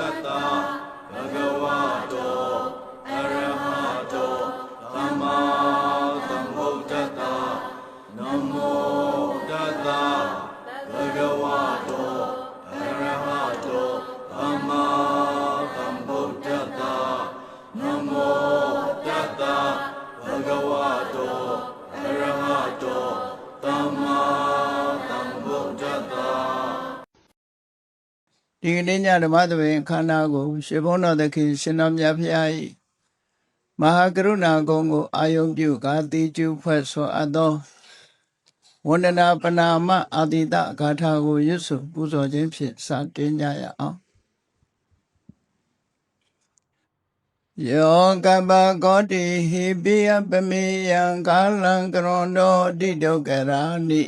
tassa bhagavato arahato samma sambuddhassa namo tassa bhagavato arahato samma sambuddhassa namo tassa bhagavato arahato samma sambuddhassa ဒီကနေ့ညဓမ္မသဘင်ခန္ဓာကိုရှင်ဘုန်းတော်သခင်ရှင်တော်မြတ်ဖျား၏မဟာကရုဏာကုံကိုအာယုံပြုကာတိကျုဖွဲ့ဆိုအပ်သောဝန္ဒနာပနာမအာတိတဂါထာကိုရွတ်ဆိုပူဇော်ခြင်းဖြင့်စတင်ကြရအောင်ယောကပကောတိဟိပိယပမေယံကာလံကရွန်တောတိဒုက္ခရာနိ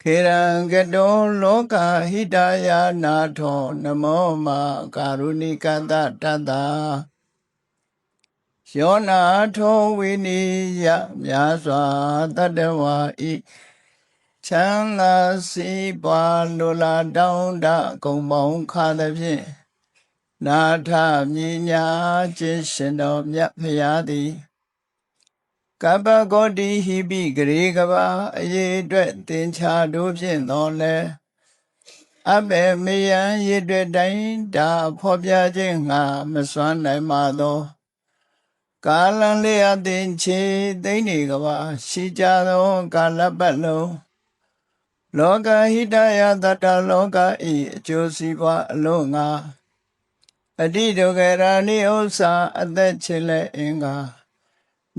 ခေရံကတောလောကဟိတယာနာထောနမောမကာရုဏိကတတတ္တာယောနာထောဝိနိယမြာစွာတတ္တဝါဤချမ်းသာစီးပွားလိုလားတောင်းတဂုံပေါင်းခါသဖြင့်နာထမြညာခြင်းရှင်တော်မြတ်ဖရာသည်ကပ္ပဂေါတိဟိပိဂရေကဘာအရေးအတွက်သင်္ချာတို့ဖြင့်တော်လဲအဘေမေယံရေအတွက်တိုင်းဒါဖော်ပြခြင်းငါမစွမ်းနိုင်ပါသောကာလံလေးအသင်ချေသိမ့်နေကဘာရှိကြသောကာလပတ်လုံးလောကဟိတယတတလောကဤအကျိုးစီးပွားအလို့ငါအတိဒုက္ခရာနိဥ္စာအသက်ချေလဲအင်္ဂါ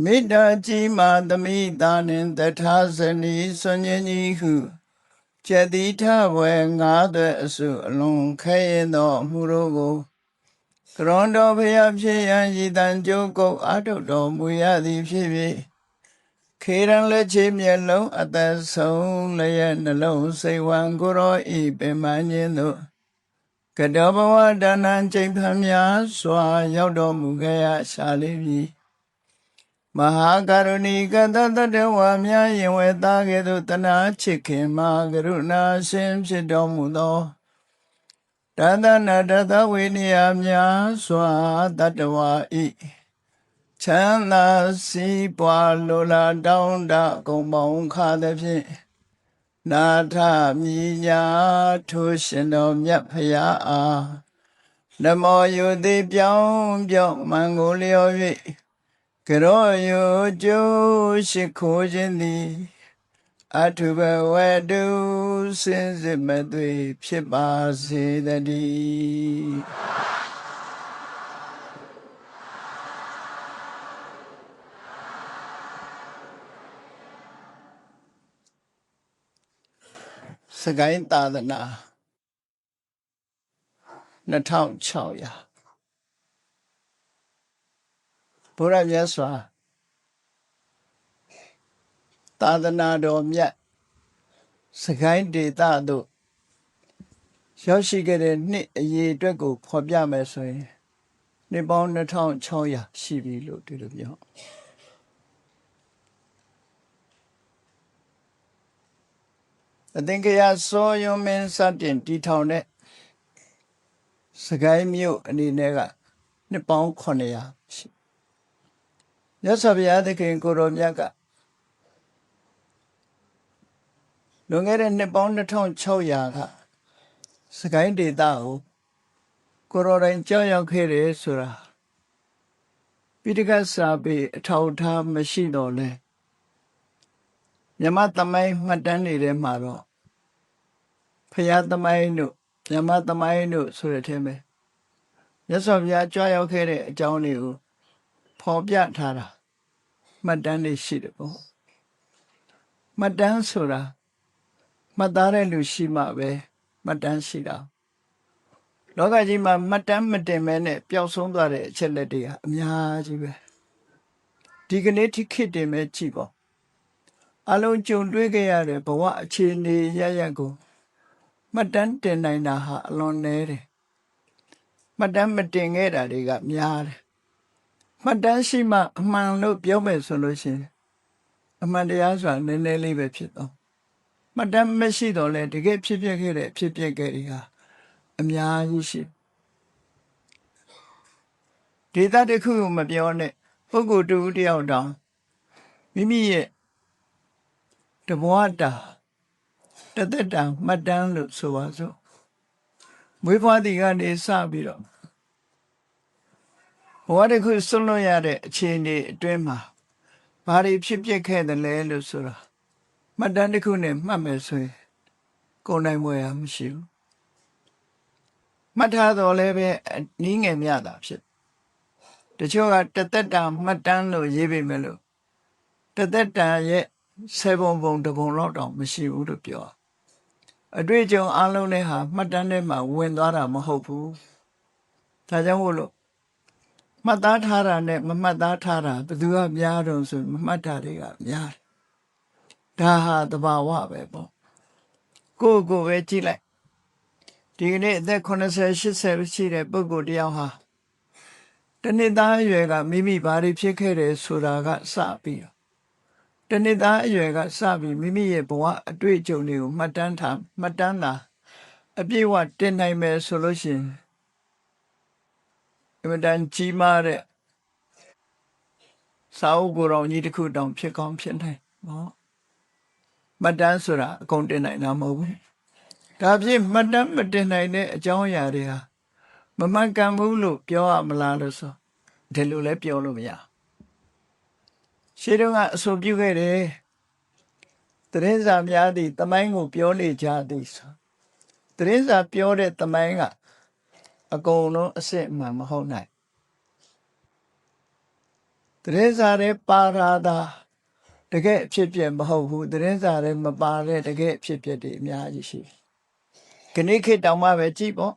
မေတ္တာကြီးမာသမိတာနှင့်တထာဇနီဆွန်ញင်းကြီးဟုကျက်တိထဘွယ်ငါးသွဲအစုအလွန်ခဲရင်သောအမှုတို့ကိုကရွန်တော်ဖျားဖြစ်ရန်ရည်တန်ကြိုးကုပ်အာထုတ်တော်မူရသည်ဖြစ်၍ခေရန်လက်ချေမျက်လုံးအသက်ဆုံးလျက်နှလုံးစိတ်ဝံကိုရောဤပင်မခြင်းတို့ကတောဘဝဒါနံချိန်ဖန်များစွာရောက်တော်မူခဲ့ရရှာလိမ့်မည်မဟာကရုဏီကတတတဝါများယင်ဝဲသားကဲ့သို့တနာချစ်ခင်မဟာကရုဏာရှင်ဖြစ်တော်မူသောတသနာတသဝိနည်းများစွာတတဝါဤချမ်းသာစီးပွားလိုလားတောင်းတဂုံပေါင်းခါသဖြင့်နာထမြညာထိုရှင်တော်မြတ်ဖရာအားနမောယုတိပြောင်းပြောင်းမန်ကိုလျော်၍ကရောယုကျိုးရှိခိုးခြင်းသည်အထုဘဝတုစင်စစ်မသွေဖြစ်ပါစေတည်းစကိုင်းသာသနာ2600ဘုရားမြတ်စွာသာသနာတော်မြတ်စကိုင်းဒေသသို့ရောက်ရှိခဲ့တဲ့နှစ်အရေအတွက်ကိုဖော်ပြမယ်ဆိုရင်နှစ်ပေါင်း2600ရှိပြီလို့ဒီလိုပြောအသင်္ကရာစောယုံမင်းစတင်တည်ထောင်တဲ့စကိုင်းမြို့အနေနဲ့ကနှစ်ပေါင်း900ရှိမြတ်စွာဘုရားသခင်ကိုရောမြတ်ကလွန်ခဲ့တဲ့နှစ်ပေါင်း2600ကစကိုင်းဒေသကိုရောတိုင်းကြောက်ရောက်ခဲ့တယ်ဆိုတာပိဋကစာပေအထောက်အထားမရှိတော့လဲမြမသမိုင်းမှတ်တမ်းတွေထဲမှာတော့ဖရာသမိုင်းတို့မြမသမိုင်းတို့ဆိုတဲ့အထက်ပဲမြတ်စွာဘုရားကြွရောက်ခဲ့တဲ့အကြောင်းတွေကိုဖော်ပြထားတာမှတ်တမ်းတွေရှိတယ်ပေါ့မှတ်တမ်းဆိုတာမှတ်သားတဲ့လူရှိမှပဲမှတ်တမ်းရှိတာလောကကြီးမှာမှတ်တမ်းမတင်မဲနဲ့ပျောက်ဆုံးသွားတဲ့အချက်လက်တွေကအများကြီးပဲဒီကနေ့ထိခေတ်တင်ပဲကြည့်ပေါ့အလုံးကြုံတွေ့ခဲ့ရတဲ့ဘဝအခြေအနေရရက်ကိုမှတ်တမ်းတင်နိုင်တာဟာအလွန်နည်းတယ်မှတ်တမ်းမတင်ခဲ့တာတွေကများတယ်မှတ်တမ်းရှိမှအမှန်လို့ပြောမယ်ဆိုလို့ရှိရင်အမှန်တရားဆိုတာနည်းနည်းလေးပဲဖြစ်တော့မှတ်တမ်းမရှိတော့လဲတကယ်ဖြစ်ပျက်ခဲ့တဲ့အဖြစ်ပျက်ခဲ့တွေဟာအများကြီးရှိ ဒေသတစ်ခုကိုမပြောနဲ့ပုဂ္ဂိုလ်တူတယောက်တောင်မိမိရဲ့တဘဝတာတသက်တာမှတ်တမ်းလို့ဆိုပါစို့မွေးဖွားသည်ကနေစပြီးတော့ဘဝတစ်ခုဆွလွတ်ရတဲ့အခြေအနေအတွင်းမှာဘာတွေဖြစ်ပျက်ခဲ့တယ်လဲလို့ဆိုတာမှတ်တမ်းတစ်ခုနဲ့မှတ်မယ်ဆိုရင်ကိုယ်နိုင်မွေရမရှိဘူးမှတ်ထားတော့လည်းပဲနီးငယ်မြတာဖြစ်တချို့ကတသက်တာမှတ်တမ်းလို့ရေးပေမဲ့လို့တသက်တာရဲ့7ပုံ1ပုံလောက်တောင်မရှိဘူးလို့ပြောအတွေ့အကြုံအလုံးနဲ့ဟာမှတ်တမ်းထဲမှာဝင်သွားတာမဟုတ်ဘူးဒါကြောင့်မို့လို့မှတ်သားထားတာနဲ့မမှတ်သားထားတာဘယ်သူကများတော့ဆိုမမှတ်တာတွေကများတယ်ဒါဟာသဘာဝပဲပေါ့ကိုယ့်ကိုယ်ပဲကြည့်လိုက်ဒီကနေ့အသက်80 80ရှိတဲ့ပုဂ္ဂိုလ်တယောက်ဟာတနှစ်သားအရွယ်ကမိမိဘာတွေဖြစ်ခဲ့တယ်ဆိုတာကစပြီးတော့တနှစ်သားအရွယ်ကစပြီးမိမိရဲ့ဘဝအတွေ့အကြုံတွေကိုမှတ်တမ်းတာအပြည့်အဝတင်နိုင်မယ်ဆိုလို့ရှိရင်အမှန်တန်ကြီးမားတဲ့စာအုပ်ကိုယ်တော်ကြီးတစ်ခုတောင်ဖြစ်ကောင်းဖြစ်နိုင်နော်မှတ်တမ်းဆိုတာအကုန်တင်နိုင်တာမဟုတ်ဘူးဒါဖြင့်မှတ်တမ်းမတင်နိုင်တဲ့အကြောင်းအရာတွေဟာမမှန်ကန်ဘူးလို့ပြောရမလားလို့ဆိုဒီလိုလည်းပြောလို့မရရှေးတုန်းကအဆိုပြုခဲ့တယ်သတင်းစာများသည့်သမိုင်းကိုပြောနေကြသည်ဆိုသတင်းစာပြောတဲ့သမိုင်းကအကုန်လုံးအစစ်အမှန်မဟုတ်နိုင်သတင်းစာတွေပါရာတာတကယ်အဖြစ်ပြက်မဟုတ်ဘူးသတင်းစာတွေမပါတဲ့တကယ်အဖြစ်ပြက်တွေအများကြီးရှိခဏခေတ်တောင်မှပဲကြည့်ပေါ့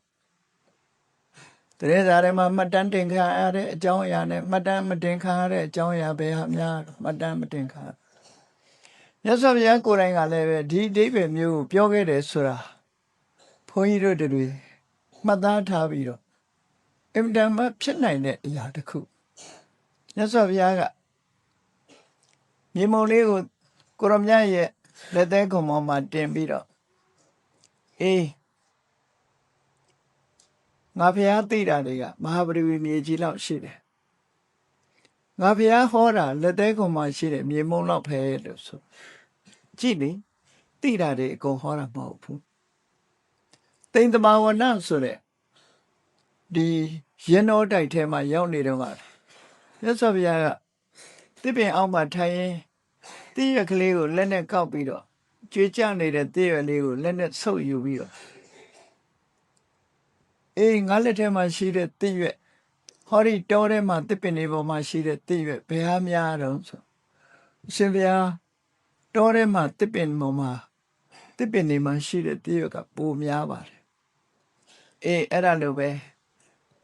သတင်းစာတွေမှာမှတ်တမ်းတင်ခံရတဲ့အကြောင်းအရာနဲ့မှတ်တမ်းမတင်ခံရတဲ့အကြောင်းအရာပဲဟာများမှတ်တမ်းမတင်ခံမြတ်စွာဘုရားကိုယ်တိုင်ကလည်းပဲဒီအဓိပ္ပာယ်မျိုးကိုပြောခဲ့တယ်ဆိုတာဘုန်းကြီးတို့တွေမှတ်သားထားပြီးတော့အင်တန်မှဖြစ်နိုင်တဲ့အရာတစ်ခုမြတ်စွာဘုရားကမြေမုံလေးကိုကိုရမြတ်ရဲ့လက်သေးကုံပေါ်မှာတင်ပြီးတော့အေးငါဘုရားသိတာတွေကမဟာပရိဝေမြေကြီးလောက်ရှိတယ်ငါဘုရားဟောတာလက်သေးကုံမှာရှိတဲ့မြေမုံလောက်ပဲလို့ဆိုကြည့်လေသိတာတွေအကုန်ဟောတာမဟုတ်ဘူးသိမ္တဘာဝနာဆိုတဲ့ဒီရင်တော်တိုက်ထဲမှာရောက်နေတော့ကမြတ်စွာဘုရားကတစ်ပင်အောက်မှာထိုင်ရင်တိရွက်ကလေးကိုလက်နဲ့ကောက်ပြီးတော့ကျွေးကြနေတဲ့တိရွက်လေးကိုလက်နဲ့ဆုပ်ယူပြီးတော့အေးငါလက်ထဲမှာရှိတဲ့တိရွက်ဟောဒီတောထဲမှာတစ်ပင်တွေပေါ်မှာရှိတဲ့တိရွက်ဘယ်ဟာများတော့ဆိုအရှင်ဘုရားတောထဲမှာတစ်ပင်ပေါ်မှာတစ်ပင်တွေမှာရှိတဲ့တိရွက်ကပိုများပါတယ်အေးအဲ့ဒါလိုပဲ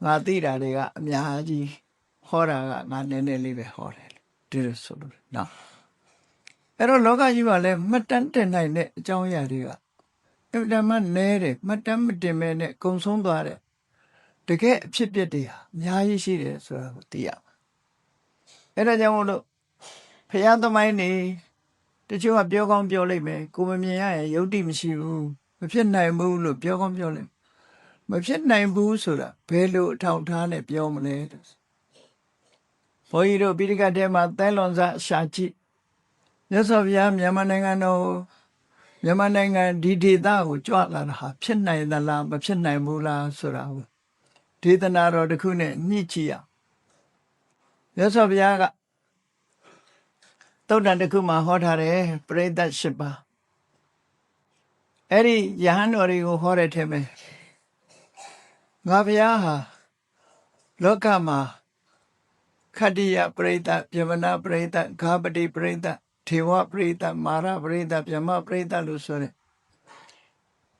ငါသိတာတွေကအများကြီးဟောတာကငါနည်းနည်းလေးပဲဟောတယ်ဒီလိုဆိုလို့နော်အဲ့တော့လောကကြီးမှာလည်းမှတ်တမ်းတင်နိုင်တဲ့အကြောင်းအရာတွေကအမှန်တမ်းနဲတယ်မှတ်တမ်းမတင်မဲနဲ့ကုံဆုံးသွားတယ်တကယ်အဖြစ်ပြက်တွေဟာအများကြီးရှိတယ်ဆိုတာကိုသိရမှာအဲ့ဒါကြောင့်မို့လို့ဖျားသမိုင်းနေတချို့ကပြောကောင်းပြောလိုက်မယ်ကိုမမြင်ရရင်ယုတ်တိမရှိဘူးမဖြစ်နိုင်ဘူးလို့ပြောကောင်းပြောလိုက်မဖြစ်နိုင်ဘူးဆိုတာဘယ်လိုအထောက်ထားနဲ့ပြောမလဲဘုန်းကြီးတို့ပိဋကတ်ထဲမှာသဲလွန်စရှာကြည့်မြတ်စွာဘုရားမြန်မာနိုင်ငံတော်မြန်မာနိုင်ငံဒီဒေသကိုကြွလာတာဟာဖြစ်နိုင်သလားမဖြစ်နိုင်ဘူးလားဆိုတာကိုဒေသနာတော်တစ်ခုနဲ့ညှိကြည့်ရမြတ်စွာဘုရားကသုတ်တန်တစ်ခုမှာဟောထားတယ်ပရိသတ်၈ပါးအဲ့ဒီယဟန်တော်တွေကိုဟောတဲ့ထဲမှာငါဘုရားဟာလောကမှာခတ္တိယပရိသတ်ပြမနာပရိသတ်ဂါပတိပရိသတ်ထေဝပရိသတ်မာရပရိသတ်ဗြဟ္မပရိသတ်လို့ဆိုတဲ့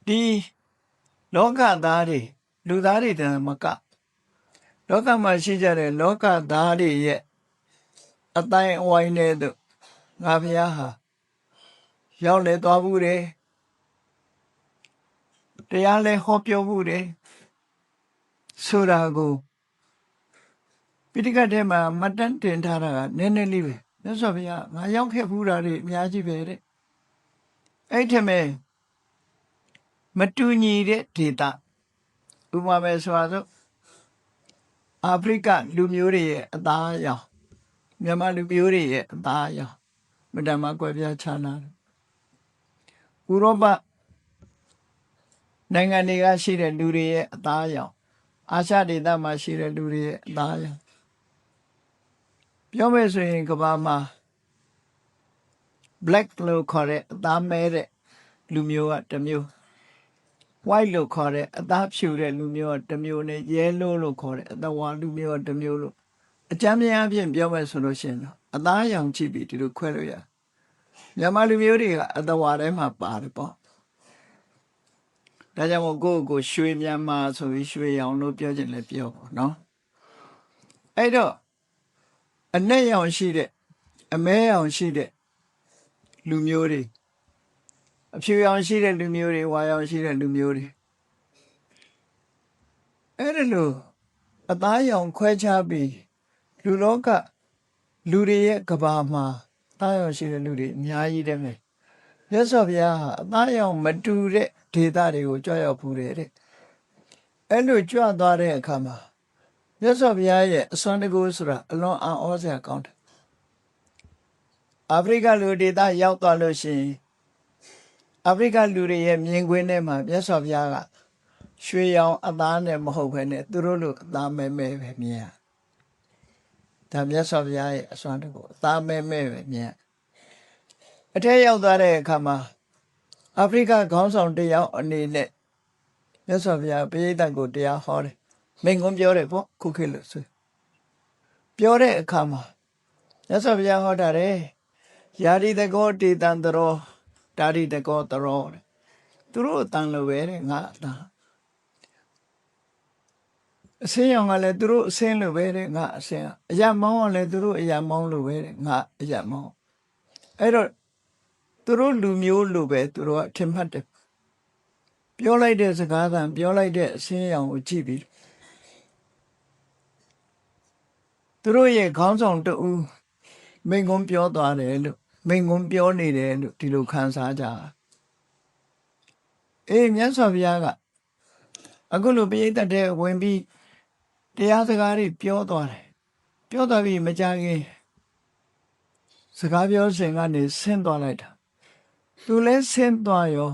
ဒီလောကသားတွေလူသားတွေတည်းမကလောကမှာရှိကြတဲ့လောကသားတွေရဲ့အတိုင်းအဝိုင်းတွေတို့ငါဘုရားဟာရောက်လေသွားဘူးတယ်တရားလဲဟောပြောဘူးတယ်ဆိုတာကိုပိဋကတ်ထဲမှာမတန်းတင်ထားတာကနည်းနည်းလေးပဲမြတ်စွာဘုရားငါရောက်ခဲ့ဘူးတာတွေအများကြီးပဲတဲ့အဲ့ထက်မဲ့မတူညီတဲ့ဒေတာဥပမာပဲဆိုတော့ အာဖရိကလူမျိုးတွေရဲ့အသားအရောင်မြန်မာလူမျိုးတွေရဲ့အသားအရောင်မတန်မှကွဲပြားခြားနာတယ်ဥရောပနိုင်ငံတွေကရှိတဲ့လူတွေရဲ့အသားအရောင်အာရှဒေသမှာရှိတဲ့လူတွေရဲ့အသားအရောင်ပြောမယ်ဆိုရင်ကမ္ဘာမှာ black လို့ခေါ်တဲ့အသားမဲတဲ့လူမျိုးကတစ်မျိုး white လို့ခေါ်တဲ့အသားဖြူတဲ့လူမျိုးကတစ်မျိုးနဲ့ yellow လို့ခေါ်တဲ့အသားဝါလူမျိုးကတစ်မျိုးလို့အကြမ်းများအဖြစ်ပြောမယ်ဆိုလို့ရှိရင်တော့အသားအရောင်ကြည့်ပြီးဒီလိုခွဲလို့ရမြန်မာလူမျိုးတွေကအသားဝါထဲမှာပါတယ်ပေါ့ဒါကြောင့်မို့ကိုယ့်ကိုရွှေမြန်မာဆိုပြီးရွှေရောင်လို့ပြောခြင်းလည်းပြောပေါ့နော်အဲ့တော့အနက်ရောင်ရှိတဲ့အမဲရောင်ရှိတဲ့လူမျိုးတွေအဖြူရောင်ရှိတဲ့လူမျိုးတွေဝါရောင်ရှိတဲ့လူမျိုးတွေအဲ့ဒါလို့အသားရောင်ခွဲခြားပြီးလူလောကလူတွေရဲ့ကဘာမှာအသားရောင်ရှိတဲ့လူတွေအများကြီးတယ်မယ်မြတ်စွာဘုရားဟာအသားရောင်မတူတဲ့ဒေသတွေကိုကြွရောက်ဖူးတယ်တဲ့အဲ့လိုကြွသွားတဲ့အခါမှာမြတ်စွာဘုရားရဲ့အစွမ်းတကူဆိုတာအလွန်အံ့ဩစရာကောင်းတယ်အာဖရိကလူဒေသရောက်သွားလို့ရှိရင်အာဖရိကလူတွေရဲ့မြင်ကွင်းထဲမှာမြတ်စွာဘုရားကရွှေရောင်အသားနဲ့မဟုတ်ဘဲနဲ့သူတို့လိုအသားမဲမဲပဲမြင်ရဒါမြတ်စွာဘုရားရဲ့အစွမ်းတကူအသားမဲမဲပဲမြင်အထက်ရောက်သွားတဲ့အခါမှာအာဖရိကခေါင်းဆောင်တယောက်အနေနဲ့မြတ်စွာဘုရားပရိသတ်ကိုတရားဟောတယ်မိန့်ခွန်းပြောတယ်ပေါ့ခုခေတ်လို့ဆိုပြောတဲ့အခါမှာမြတ်စွာဘုရားဟောတာတယ်ယာတိတကောတေတံတရောတာရိတကောတရောတဲ့သူတို့အတန်လိုပဲတဲ့ငါအတန်အစင်းရောင်ကလည်းသူတို့အစင်းလိုပဲတဲ့ငါအစင်းအရာမောင်းကလည်းသူတို့အရာမောင်းလိုပဲတဲ့ငါအရာမောင်းအဲ့တော့သူတို့လူမျိုးလိုပဲသူတို့ကထင်မှတ်တယ်ပြောလိုက်တဲ့စကားသံပြောလိုက်တဲ့အစင်းရောင်ကိုကြည့်ပြီးသူတို့ရဲ့ခေါင်းဆောင်တူမိန့်ခွန်းပြောသွားတယ်လို့မိန့်ခွန်းပြောနေတယ်လို့ဒီလိုခံစားကြအေးမြတ်စွာဘုရားကအခုလိုပိဋကတ်တဲ့ဝင်ပြီးတရားစကားတွေပြောသွားတယ်ပြောသွားပြီးမကြခင်စကားပြောစဉ်ကနေဆင်းသွားလိုက်တာသူလည်းဆင်းသွားရော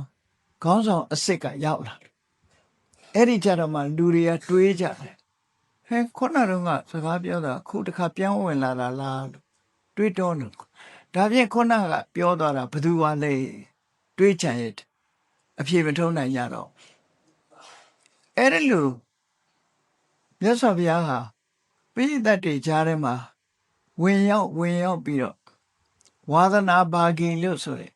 ခေါင်းဆောင်အစ်စ်ကရောက်လာအဲ့ဒီကြတော့မှလူတွေကတွေးကြတယ်ဟဲခုနကတော့စကားပြောတာခုတစ်ခါပြန်ဝင်လာတာလားလို့တွေးတော့လို့ဒါဖြင့်ခုနကပြောသွားတာဘယ်သူကလဲတွေးချင်ရဲ့အဖြေမထုံးနိုင်ကြတော့အဲ့ဒါလို့မြတ်စွာဘုရားဟာပိဋကတ်တွေကြားထဲမှာဝင်ရောက်ပြီးတော့ဝါသနာဘာဂီလို့ဆိုတဲ့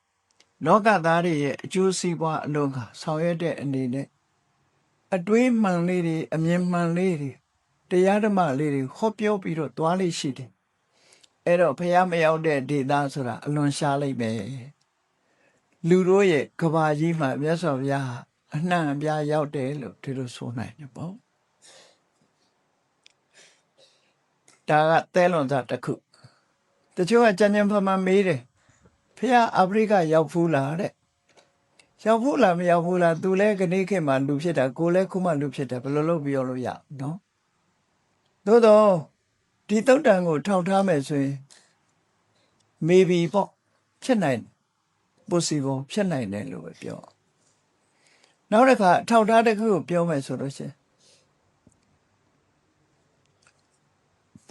လောကသားတွေရဲ့အကျိုးစီးပွားအလုံးကဆောင်ရွက်တဲ့အနေနဲ့အတွေးမှန်လေးတွေအမြင်မှန်လေးတွေတရားဓမ္မလေးတွေဟောပြောပြီးတော့သွားလိမ့်ရှိတယ်အဲ့တော့ဘုရားမရောက်တဲ့ဒေသဆိုတာအလွန်ရှားလိုက်ပဲလူတို့ရဲ့ကဘာကြီးမှာမြတ်စွာဘုရားအနှံ့အပြားရောက်တယ်လို့ဒီလိုဆိုနိုင်တယ်ပေါ့ဒါကသဲလွန်စားတစ်ခုတချို့ကကြံ့ကြံ့ဖန်ဖန်မေးတယ်ဖះအာဖရိကရောက်ဖူးလားတဲ့ရောက်ဖူးလားမရောက်ဖူးလားသူလဲခဏခေတ်မှာလူဖြစ်တာကိုလဲခုမှလူဖြစ်တယ်ဘယ်လိုလုပ်ပြောလို့ရနော်သို့တော့ဒီတုတ်တန်ကိုထောက်ထားမယ်ဆိုရင် maybe ပေါ့ဖြစ်နိုင် possible ဖြစ်နိုင်တယ်လို့ပဲပြောနောက်တစ်ခါထောက်ထားတစ်ခုကိုပြောမယ်ဆိုလို့ရှိရင်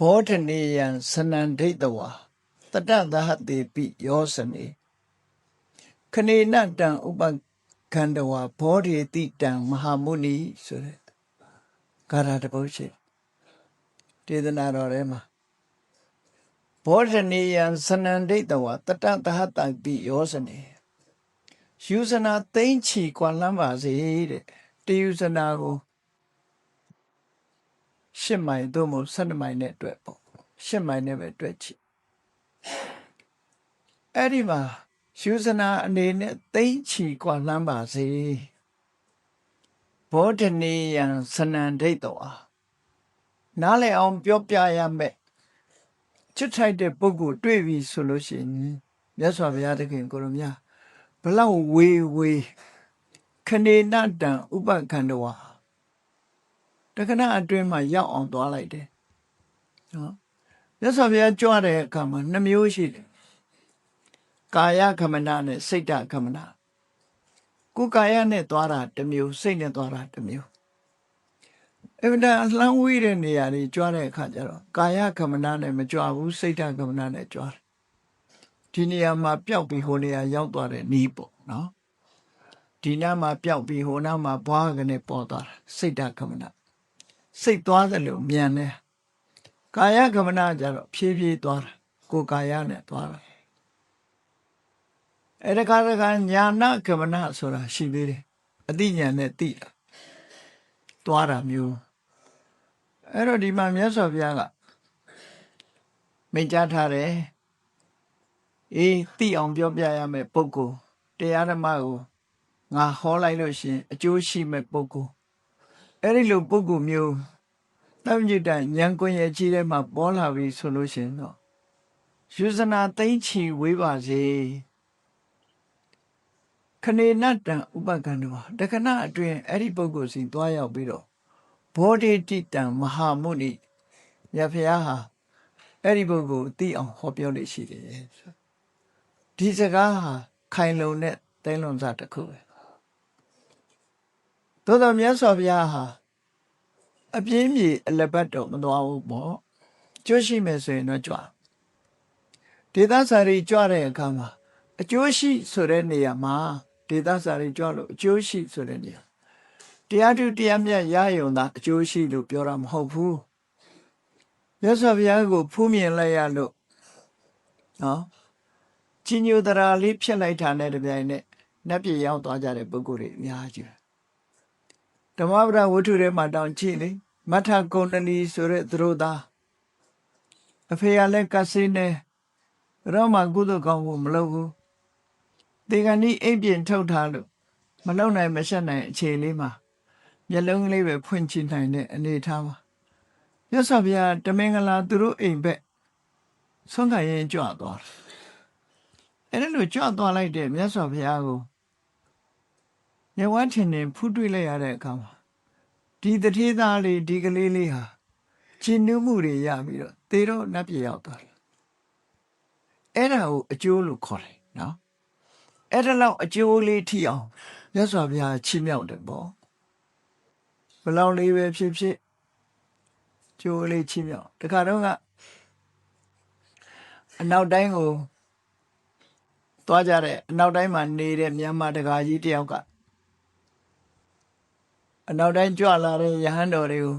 ဘောဓနေယံစနန္ဒိတဝါတတသဟတေပိယောစနေခဏေနတံဥပခန္ဓဝါဘောဓေတိတံမဟာမုနီဆိုတဲ့ဂါထာတစ်ပုဒ်ရှိဒေသနာတော်ထဲမှာဘောဓနေယံစနန္ဒိတဝါတတသဟတေပိယောစနေယူဇနာသိမ့်ချီကွာလမ်းပါစေတဲ့တယူဇနာကို8မိုင်သို့မဟုတ်12မိုင်နဲ့တွက်ပေါ့8မိုင်နဲ့ပဲတွက်ချီအဲ့ဒီမှာယူဇနာအနေနဲ့သိမ့်ချီကွာလမ်းပါစေဘောဓနေယံစနန္ဒိတဝါနားလည်အောင်ပြောပြရမယ်ချစ်ထိုက်တဲ့ပုဂ္ဂိုလ်တွေ့ပြီဆိုလို့ရှိရင်မြတ်စွာဘုရားသခင်ကိုရမြဘလောက်ဝေခဏေနတံဥပခန္ဓဝါတခဏအတွင်းမှာရောက်အောင်သွားလိုက်တယ် နော်မြတ်စွာဘုရားကြွတဲ့အခါမှာ2မျိုးရှိတယ်ကာယကမ္မနာနဲ့စိတ်တကမ္မနာကိုယ်ကာယနဲ့သွားတာတစ်မျိုးစိတ်နဲ့သွားတာတစ်မျိုးအဲ့ဒါအလှမ်းဝေးတဲ့နေရာတွေကြွတဲ့အခါကျတော့ကာယကမ္မနာနဲ့မကြွဘူးစိတ်တကမ္မနာနဲ့ကြွတယ်ဒီနေရာမှာပျောက်ပြီးဟိုနေရာရောက်သွားတဲ့နီးပေါ့နော်ဒီနားမှာပျောက်ပြီးဟိုနားမှာဘွားကနေပေါ်သွားတာစိတ်တကမ္မနာစိတ်သွားတယ်လို့မြန်တယ်ကာယကမ္မနာကျတော့ဖြည်းဖြည်းသွားတာကိုယ်ကာယနဲ့သွားတာအဲ့ဒါကညာနာကမ္မနာဆိုတာရှိသေးတယ်အသိဉာဏ်နဲ့သိတာသွားတာမျိုးအဲ့တော့ဒီမှာမြတ်စွာဘုရားကမိန့်ကြားထားတယ်အေးသိအောင်ပြောပြရမယ်ပုဂ္ဂိုလ်တရားဓမ္မကိုငါဟောလိုက်လို့ရှင်အကျိုးရှိမဲ့ပုဂ္ဂိုလ်အဲ့ဒီလိုပုဂ္ဂိုလ်မျိုးတမ္ပညတဉာဏ်ကွင်ရဲ့ကြီးထဲမှာပေါ်လာပြီဆိုလို့ရှင်တော့ယူဇနာသိမ့်ချီဝေးပါစေခဏနတံဥပကန္တောတခဏအတွင်းအဲ့ဒီပုဂ္ဂိုလ်စီသွားရောက်ပြီးတော့ဘောဓိတိတံမဟာမုနိမြတ်ဖုရားဟာအဲ့ဒီပုဂ္ဂိုလ်သိအောင်ဟောပြောလို့ရှိတယ်ဒီစကားဟာခိုင်လုံတဲ့သဲလွန်စတစ်ခုပဲသို့တော်မြတ်စွာဘုရားဟာအပြင်းပြေအလပတ်တော့မသွားဘူးပေါ့ကြွရှိမယ်ဆိုရင်တော့ကြွဒေသစာရီကြွတဲ့အခါမှာအကျိုးရှိဆိုတဲ့နေရာမှာဒေသစာရီကြွလို့အကျိုးရှိဆိုတဲ့နေရာတရားထုတရားမြတ်ရယုံတာအကျိုးရှိလို့ပြောတာမဟုတ်ဘူးမြတ်စွာဘုရားကိုဖူးမြင်လိုက်ရလို့နော်ကြီးညိုတရာလေးဖြစ်လိုက်တာနဲ့တပြိုင်နက်နတ်ပြည်ရောက်သွားကြတဲ့ပုဂ္ဂိုလ်တွေအများကြီးဓမ္မပဒဝတ္ထုထဲမှာတောင်ကြည့်လေမထကုန္ဒနီဆိုတဲ့သူတို့သားအဖေကလည်းကဆေးနေတော့မှကုသကောင်းဖို့မလုပ်ဘူးဒီကနေ့အိပ်ပြင်ထုတ်ထားလို့မလုံနိုင်မရှက်နိုင်အခြေလေးမှာမျက်လုံးလေးပဲဖွင့်ကြည့်နိုင်တဲ့အနေထားမှာမြတ်စွာဘုရားတမင်္ဂလာသူတို့အိမ်ဘက်ဆုံးခံရင်ကြွသွားတယ်အဲ့ဒါလို့ကြွသွားလိုက်တဲ့မြတ်စွာဘုရားကိုမြတ်ဝါထင်ဖူးတွေ့လိုက်ရတဲ့အခါမှာဒီတထေးသားလေးဒီကလေးလေးဟာရှင်းနုမှုတွေရပြီးတော့သေတော့နတ်ပြည်ရောက်သွားတယ်အဲ့ဒါကိုအကျိုးလို့ခေါ်တယ်နော်အဲ့ဒါလောက်အကျိုးလေးထိအောင်မြတ်စွာဘုရားချီးမြှောက်တယ်ပေါ့ဘလောက်လေးပဲဖြစ်ဖြစ်ကျိုးလေးချီးမြှောက်တခါတော့ကအနောက်တိုင်းကိုသွားကြတဲ့အနောက်တိုင်းမှာနေတဲ့မြန်မာတကာကြီးတယောက်ကအနောက်တိုင်းကြွလာတဲ့ယဟန်တော်တွေကို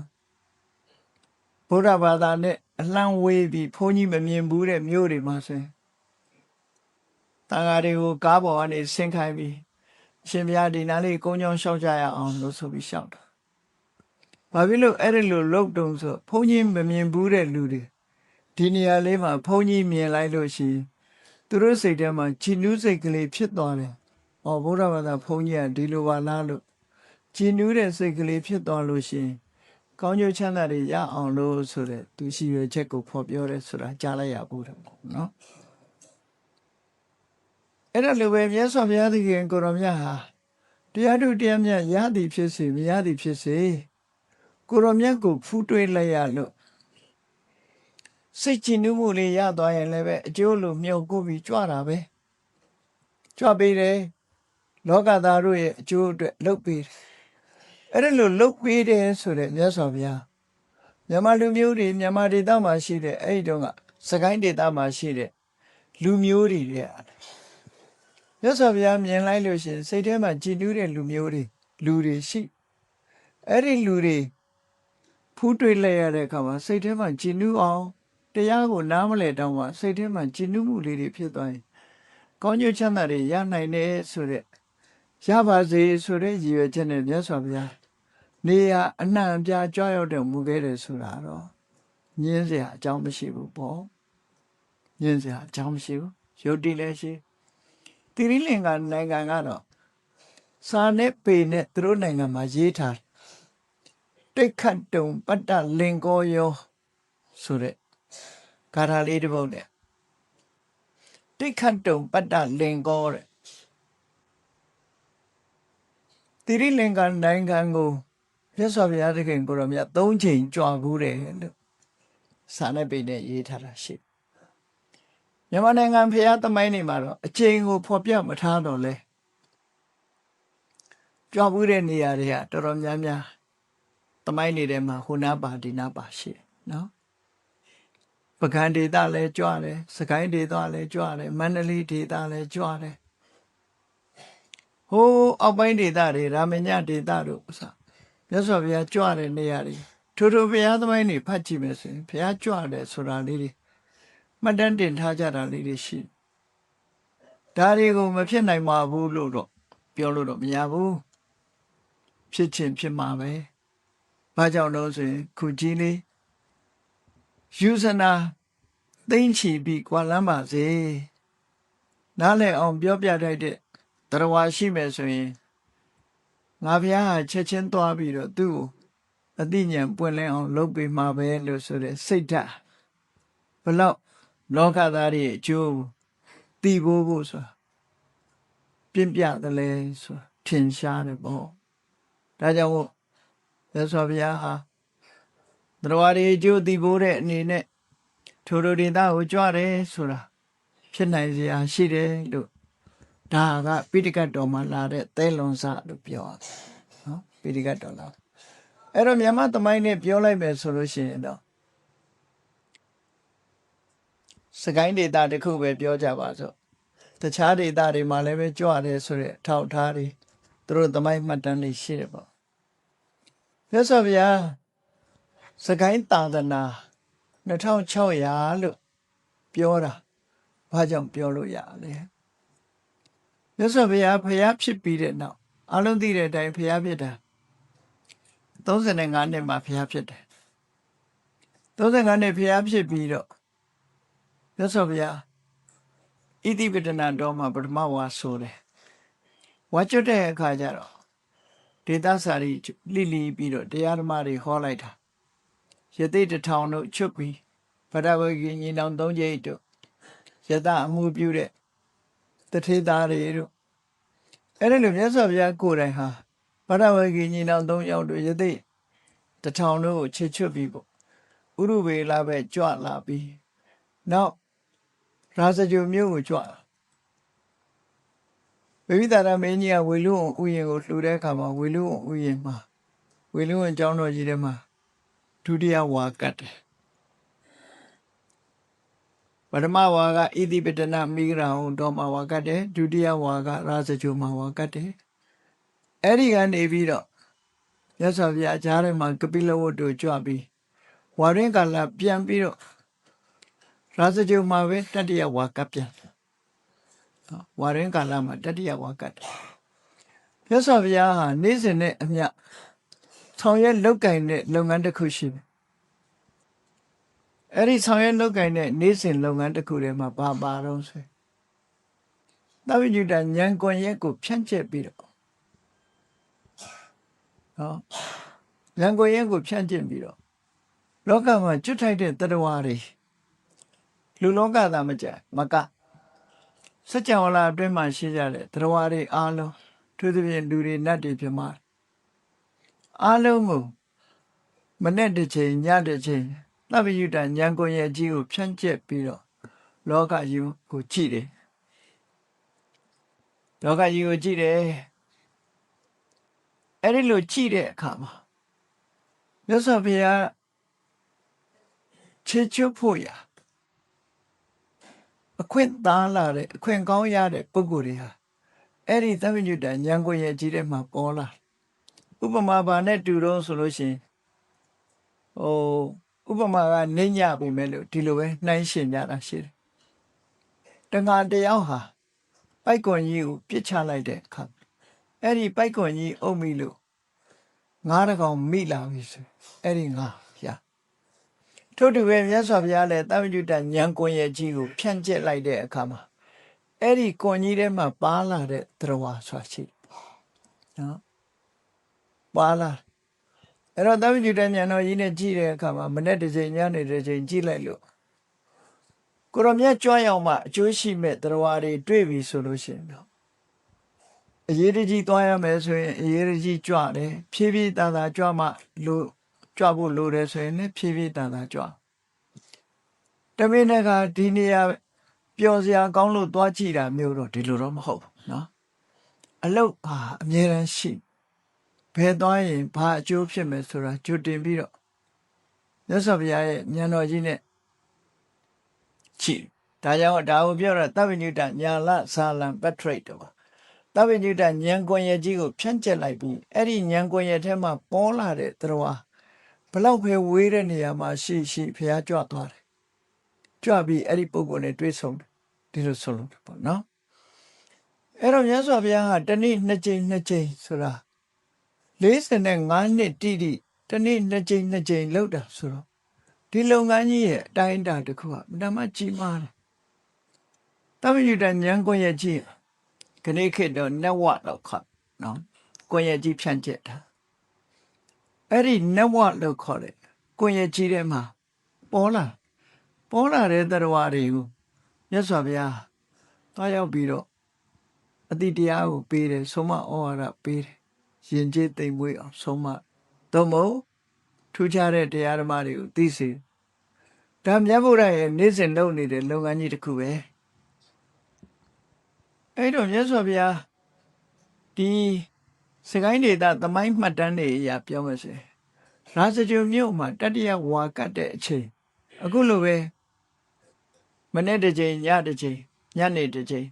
ဗုဒ္ဓဘာသာနဲ့အလှမ်းဝေးပြီးဘုန်းကြီးမမြင်ဘူးတဲ့မြို့တွေမှာဆိုရင်တန်ဃာတွေကိုကားပေါ်ကနေဆင်းခိုင်းပြီးအရှင်ဘုရားဒီနားလေးကုန်းချောင်းလျှောက်ကြရအောင်လို့ဆိုပြီးလျှောက်တာဘာဖြစ်လို့အဲ့ဒီလိုလုပ်တုံဆိုဘုန်းကြီးမမြင်ဘူးတဲ့လူတွေဒီနေရာလေးမှာဘုန်းကြီးမြင်လိုက်လို့ရှိရင်သူတို့စိတ်ထဲမှာချီနူးစိတ်ကလေးဖြစ်သွားတယ်။ဗုဒ္ဓဘာသာဘုန်းကြီးကဒီလိုပါလားလို့ချီနူးတဲ့စိတ်ကလေးဖြစ်သွားလို့ရှိရင်ကောင်းကျိုးချမ်းသာတွေရအောင်လို့ဆိုတဲ့သူရှိရချက်ကိုဖော်ပြောတယ်ဆိုတာကြားလိုက်ရဘူးတော့နော်။အဲ့ဒါလိုပဲမြတ်စွာဘုရားသခင်ကိုရောမြတ်ဟာတရားထုတရားမြတ်ရသည်ဖြစ်စေမရသည်ဖြစ်စေကိုရောမြတ်ကိုဖူးတွေးလိုက်ရလို့စိတ်ချနူးမှုလေးရသွားရင်လည်းပဲအကျိုးလိုမြုပ်ကိုပြီးကြွတာပဲကြွပေးတယ်လောကသားတို့ရဲ့အကျိုးအတွက်လုပ်ပေးတယ်အဲ့ဒါလိုလုပ်ပေးတယ်ဆိုတဲ့မြတ်စွာဘုရားမြန်မာလူမျိုးတွေမြန်မာဒေသမှာရှိတဲ့အဲ့ဒီတော့ကစကိုင်းဒေသမှာရှိတဲ့လူမျိုးတွေတဲ့မြတ်စွာဘုရားမြင်လိုက်လို့ရှိရင်စိတ်ထဲမှာကြည်နူးတဲ့လူမျိုးတွေလူတွေရှိအဲ့ဒီလူတွေဖူးတွေးလိုက်ရတဲ့အခါမှာစိတ်ထဲမှာကြည်နူးအောင်တရားကိုနားမလဲတောင်းမှစိတ်ထဲမှာကြည်နူးမှုလေးတွေဖြစ်သွားရင်ကောင်းကျိုးချမ်းသာတွေရနိုင်တယ်ဆိုတဲ့ရပါစေဆိုတဲ့ရည်ရွယ်ချက်နဲ့မြတ်စွာဘုရားနေရာအနှံ့အပြားကြွရောက်တော်မူခဲ့တယ်ဆိုတာတော့ညင်းစရာအကြောင်းမရှိဘူးပေါ့ညင်းစရာအကြောင်းမရှိဘူးယုတ်တိလည်းရှိတိရိလင်္ကာနိုင်ငံကတော့စာနဲ့ပေနဲ့သူတို့နိုင်ငံမှာရေးထားတိတ်ခတ်တုံပတ္တလင်္ကောယောဆိုတဲ့ဂါထာလေးတစ်ပုဒ်နဲ့တိတ်ခတ်တုံပတ္တလင်္ကောတဲ့တိရိလင်္ကာနိုင်ငံကိုမြတ်စွာဘုရားသခင်ကိုရောမြတ်3 ချိန်ကြွဘူးတယ်လို့ စာနဲ့ပိနဲ့ရေးထားတာရှိမြန်မာနိုင်ငံဖရာသမိုင်းတွေမှာတော့အချိန်ကိုဖော်ပြမထားတော့လဲကြွမှုတဲ့နေရာတွေကတော်တော်များများသမိုင်းတွေထဲမှာဟိုနာပါဒီနာပါရှိတယ်နော်ပကံဒေသလည်းကြွတယ်စကိုင်းဒေသလည်းကြွတယ်မန္တလေးဒေသလည်းကြွတယ်ဟိုးအောက်ပိုင်းဒေသတွေရာမညဒေသတို့ဥစားမြတ်စွာဘုရားကြွတဲ့နေရာတွေထိုဘုရားသမိုင်းတွေဖတ်ကြည့်မယ်ဆိုရင်ဘုရားကြွတယ်ဆိုတာလေးတွေမှတ်တမ်းတင်ထားကြတာလေးတွေရှိဒါတွေကိုမဖြစ်နိုင်ပါဘူးလို့တော့ပြောလို့တော့မရဘူးဖြစ်ချင်းဖြစ်မှာပဲဘာကြောင့်လို့ဆိုရင်ခုကြီးလေးယူဇနာသိမ့်ချီပြီးကွာလမ်းပါစေနားလည်အောင်ပြောပြတတ်တဲ့တရားရှိမယ်ဆိုရင်ငါဘုရားဟာချက်ချင်းသွားပြီးတော့သူ့ကိုအသိဉာဏ်ပွင့်လင်းအောင်လုပ်ပေးမှာပဲလို့ဆိုတဲ့စိတ်ဓာတ်ဘလောက်လောကသားတွေအကျိုးသိဖို့ဆိုတာပြင့်ပြတယ်လဲဆိုထင်ရှားတယ်ပေါ့ဒါကြောင့်မို့ရသော်ဘုရားဟာတရားတွေအကျိုးသိဖို့တဲ့အနေနဲ့ထိုဒေသကိုကြွတယ်ဆိုတာဖြစ်နိုင်စရာရှိတယ်လို့ဒါကပိဋကတ်တော်မှာလာတဲ့သဲလွန်စလို့ပြောရတယ်နော်ပိဋကတ်တော်လာအဲ့တော့မြန်မာသမိုင်းနဲ့ပြောလိုက်မယ်ဆိုလို့ရှိရင်တော့စကိုင်းဒေသတစ်ခုပဲပြောကြပါစို့တခြားဒေသတွေမှာလည်းပဲကြွတယ်ဆိုတဲ့ထောက်ထားတွေသူတို့သမိုင်းမှတ်တမ်းတွေရှိတယ်ပေါ့မြတ်စွာဘုရားစကိုင်းသာသနာ2600လို့ပြောတာဘာကြောင့်ပြောလို့ရလဲမြတ်စွာဘုရားဖြစ်ပြီးတဲ့နောက်အလုံးသိတဲ့အတိုင်းဘုရားဖြစ်တာ35နှစ်မှာဘုရားဖြစ်တယ်35နှစ်ဘုရားဖြစ်ပြီးတော့မြတ်စွာဘုရားဣတိပတနာတော်မှာပထမဝါဆိုတယ်ဝါကျွတ်တဲ့အခါကျတော့ဒေသစာရီလိလီပြီးတော့တရားဓမ္မတွေဟောလိုက်တာယသိ1000တို့ချွတ်ပြီးဗဒဝဂီညီနောင်3ကျိတ်တို့ယသအမှုပြုတဲ့တထေသားတွေတို့အဲ့ဒီလိုမြတ်စွာဘုရားကိုယ်တိုင်ဟာဗဒဝဂီညီနောင်3ယောက်တို့ယသိ1000တို့ကိုချစ်ချွတ်ပြီးပေါ့ဥရုဝေလာပဲကြွလာပြီးနောက်ရာဇဂုမြို့ကိုကြွဝိဝိသာရမင်းကြီးကဝေလူဝဥယျာဉ်ကိုလှူတဲ့အခါမှာဝေလူဝဥယျာဉ်မှာဝေလူဝကျောင်းတော်ကြီးထဲမှာဒုတိယဝါကတ်တယ်ပထမဝါကဣတိပတနာမိဂရာဟုတော်မှာဝါကတ်တယ်ဒုတိယဝါကရာဇဂုမှာဝါကတ်တယ်အဲ့ဒီကနေပြီးတော့မြတ်စွာဘုရားကြားထဲမှာကပိလဝတ္တုကြွပြီးဝါရင်းကာလပြန်ပြီးတော့ရာဇဂုမှာပဲတတိယဝါကတ်ပြန်ဝါရင်းကာလမှာတတိယဝါကတ်မြတ်စွာဘုရားဟာနေ့စဉ်နဲ့အမျှဆောင်ရွက်လုပ်ကင်တဲ့လုပ်ငန်းတစ်ခုရှိတယ်အဲ့ဒီဆောင်ရွက်လုပ်ကင်တဲ့နေ့စဉ်လုပ်ငန်းတစ်ခုထဲမှာဘာပါတော့ဆိုသဗ္ဗညုတဉာဏ်ကွန်ရက်ကိုဖြန့်ကျက်ပြီးတော့ဉာဏ်ကွန်ရက်ကိုဖြန့်ကျက်ပြီးတော့လောကမှာကျွတ်ထိုက်တဲ့တရားဝါတွေလူလောကသားမကြမကစัจ java လာအတွင်းမှာရှိကြတဲ့တရားဝါတွေအားလုံးသူသဖြင့်လူတွေနတ်တွေပြမအားလုံးကိုမနဲ့တစ်ချိန်ညတစ်ချိန်သဗ္ဗညုတဉာဏ်ကွန်ရက်ကြီးကိုဖြန့်ကျက်ပြီးတော့လောကကြီးကိုကြည့်တယ်လောကကြီးကိုကြည့်တယ်အဲ့ဒီလိုကြည့်တဲ့အခါမှာမြတ်စွာဘုရားချေချွတ်ဖို့ရအခွင့်သားလာတဲ့အခွင့်ကောင်းရတဲ့ပုဂ္ဂိုလ်တွေဟာအဲ့ဒီသဗ္ဗညုတဉာဏ်ကိုရဲ့ကြီးတဲ့မှာပေါ်လာဥပမာဘာနဲ့တူတော့ဆိုလို့ရှိရင်ဥပမာကနေညပြီမဲ့လို့ဒီလိုပဲနှိုင်းရှင်ကြတာရှိတယ်တငါတယောက်ဟာပိုက်ကွန်ကြီးကိုပြစ်ချလိုက်တဲ့အခါအဲ့ဒီပိုက်ကွန်ကြီးအုပ်မိလို့ငါးတကောင်မိလာပြီဆိုအဲ့ဒီငါရထို့တူပဲမြတ်စွာဘုရားလည်းသဗ္ဗညုတဉာဏ်ကွန်ရဲ့ကြီးကိုဖြန့်ကျက်လိုက်တဲ့အခါမှာအဲ့ဒီကွန်ကြီးထဲမှာပါလာတဲ့တရားဝါဆိုတာရှိနော်ပါလာအဲ့တော့သဗ္ဗညုတဉာဏ်တော်ကြီးနဲ့ကြည့်တဲ့အခါမှာမနေ့တစ်ချိန်ညနေတစ်ချိန်ကြည့်လိုက်လို့ကိုရောမြတ်ကြွရောက်မှအကျိုးရှိမဲ့တရားဝါတွေတွေ့ပြီဆိုလို့ရှိရင်တော့အရေးတကြီးသွားရမယ်ဆိုရင်အရေးတကြီးကြွတယ်ဖြည်းဖြည်းတန်တာကြွမှလို့ကြွဖို့လိုတယ်ဆိုရင်လည်းဖြည်းဖြည်းတန်တာကြွ တမင်းကဒီနေရာပျော်စရာကောင်းလို့သွားကြည့်တာမျိုးတော့ဒီလိုတော့မဟုတ်ဘူးနော်အလုတ်ဟာအမြဲတမ်းရှိဘယ်သွားရင်ဘာအကျိုးဖြစ်မယ်ဆိုတာကြိုတင်ပြီးတော့မြတ်စွာဘုရားရဲ့ဉာဏ်တော်ကြီးနဲ့ကြည့်ဒါကြောင့်ဒါကိုပြောတာသဗ္ဗညုတညာလဇာလံပထရိတ်တော့သဗ္ဗညုတဉာဏ်ကွန်ရက်ကြီးကိုဖြန့်ကျက်လိုက်ပြီးအဲ့ဒီဉာဏ်ကွန်ရက်ထဲမှာပေါ်လာတဲ့တရားဘလောက်ပဲဝေးတဲ့နေရာမှာရှိဘုရားကြွသွားတယ်ကြွပြီးအဲ့ဒီပုဂ္ဂိုလ်နဲ့တွေ့ဆုံတယ်ဒီလိုဆိုလို့ပေါ့နော်အဲ့တော့မြတ်စွာဘုရားဟာတနေ့နှစ်ကြိမ်ဆိုတာ45နှစ်တိတိတနေ့နှစ်ကြိမ်လောက်တာဆိုတော့ဒီလုပ်ငန်းကြီးရဲ့အတိုင်းအတာတစ်ခုကဓမ္မကြီးမားတယ်သဗ္ဗညုတဉာဏ်ကွန်ရက်ကြီးခဏခေတ်တော့ network လို့ခေါ်နော်ကွန်ရက်ကြီးဖြန့်ကျက်တာအဲ့ဒီ network လို့ခေါ်တယ်ကွန်ရက်ကြီးထဲမှာပေါ်လာတဲ့တရားတွေကိုမြတ်စွာဘုရားသွားရောက်ပြီးတော့အတိတရားကိုပေးတယ်ဆုံးမဩဝါဒပေးတယ်ယဉ်ကျေးသိမ်မွေ့အောင်ဆုံးမသို့မဟုတ်ထူးခြားတဲ့တရားဓမ္မတွေကိုသိစေဒါမြတ်ဗုဒ္ဓရဲ့နေ့စဉ်လုပ်နေတဲ့လုပ်ငန်းကြီးတစ်ခုပဲအဲ့တော့မြတ်စွာဘုရားဒီစကိုင်းဒေသသမိုင်းမှတ်တမ်းတွေအရာပြောမယ်ဆိုရာဇဂြိုဟ်မြို့မှာတတိယဝါကတ်တဲ့အချိန်အခုလိုပဲမနေ့တစ်ချိန်ညတစ်ချိန်ညနေတစ်ချိန်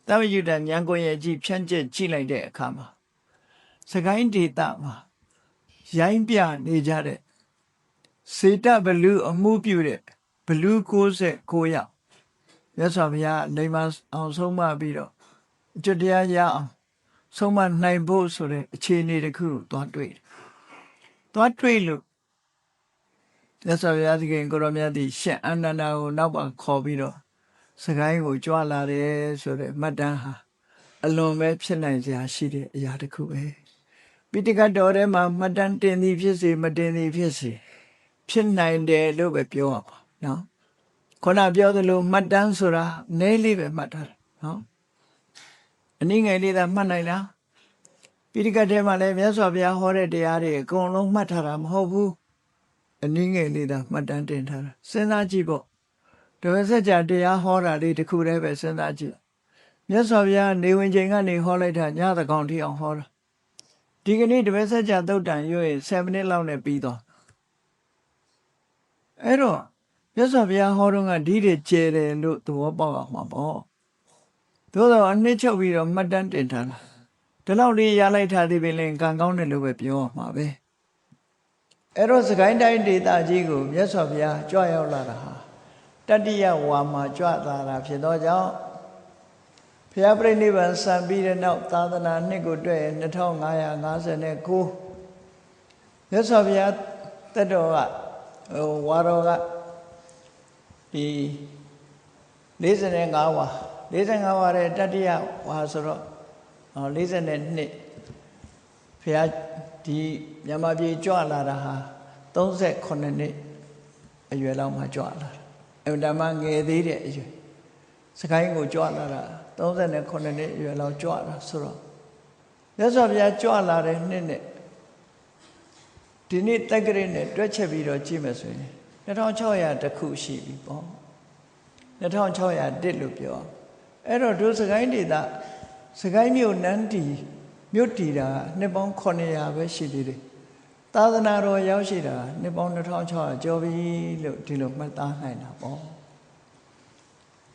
သဗ္ဗညုတဉာဏ်ကွန်ရက်ကြီးဖြန့်ကျက်ကြည့်လိုက်တဲ့အခါမှာစကိုင်းဒေသမှာရိုင်းပြနေကြတဲ့စေတဘလူအမှုပြုတဲ့ဘလူ69ယောက်မြတ်စွာဘုရားလိမ္မာအောင်ဆုံးမပြီးတော့အကျွတ်တရားရအောင်ဆုံးမနိုင်ဖို့ဆိုတဲ့အခြေအနေတစ်ခုကိုသွားတွေ့လို့မြတ်စွာဘုရားသခင်ကိုရောမြတ်သည်ရှင်အာနန္ဒာကိုနောက်ပါခေါ်ပြီးတော့စကိုင်းကိုကြွလာတယ်ဆိုတဲ့မှတ်တမ်းဟာအလွန်ပဲဖြစ်နိုင်စရာရှိတဲ့အရာတစ်ခုပဲပိဋကတ်တော်ထဲမှာမှတ်တမ်းတင်သည်ဖြစ်စေမတင်သည်ဖြစ်စေဖြစ်နိုင်တယ်လို့ပဲပြောရပါနော်ခုနပြောသလိုမှတ်တမ်းဆိုတာနည်းလေးပဲမှတ်ထားတယ်နော်အနည်းငယ်လေးသာမှတ်နိုင်လားပိဋကတ်ထဲမှာလည်းမြတ်စွာဘုရားဟောတဲ့တရားတွေအကုန်လုံးမှတ်ထားတာမဟုတ်ဘူးအနည်းငယ်လေးသာမှတ်တမ်းတင်ထားတာစဉ်းစားကြည့်ပေါ့တပည့်ဆက်ကြတရားဟောတာလေးတစ်ခုတည်းပဲစဉ်းစားကြည့်မြတ်စွာဘုရားနေဝင်ချိန်ကနေဟောလိုက်တာညသကောင်ထိအောင်ဟောတာဒီကနေ့တပည့်ဆက်ကြသုတ်တန်ရွေး7မိနစ်လောက်နဲ့ပြီးသွားအဲ့တော့မြတ်စွာဘုရားဟောတော့ကဒီတွေကျဲတယ်လို့သဘောပေါက်အောင်မှာပေါ့သို့တော့အနှစ်ချုပ်ပြီးတော့မှတ်တမ်းတင်ထားတာဒီလောက်လေးရလိုက်တာဒီပင်လင်ကံကောင်းတယ်လို့ပဲပြောရမှာပဲအဲ့တော့စကိုင်းတိုင်းဒေသကြီးကိုမြတ်စွာဘုရားကြွရောက်လာတာဟာတတိယဝါမှာကြွလာတာဖြစ်သောကြောင့်ဘုရားပြိဋိဘံစံပြီးတဲ့နောက်သာသနာနှစ်ကိုတွေ့2559မြတ်စွာဘုရားတက်တော်ကဝါတော်ကဒီ45ဝါ45ဝါတဲ့တတိယဝါဆိုတော့42ဘုရားဒီမြန်မာပြည်ကြွလာတာဟာ38နှစ်အရွယ်လောက်မှကြွလာတာအဲ့ဒါမှငယ်သေးတဲ့အရွယ်စကိုင်းကိုကြွလာတာ38နှစ်အရွယ်လောက်ကြွလာဆိုတော့မြတ်စွာဘုရားကြွလာတဲ့နှစ်နဲ့ဒီနေ့တက္ကရာနဲ့တွက်ချက်ပြီးတော့ကြည့်မယ်ဆိုရင်2600တခုရှိပြီပေါ့2601လို့ပြောအဲ့တော့ဒုစကိုင်းဒေသစကိုင်းမြို့နန်းတီမြို့တီတာနှစ်ပေါင်း900ပဲရှိသေးတယ်သာသနာတော်ရောက်ရှိတာနှစ်ပေါင်း2600ကျော်ပြီလို့ဒီလိုမှတ်သားနိုင်တာပေါ့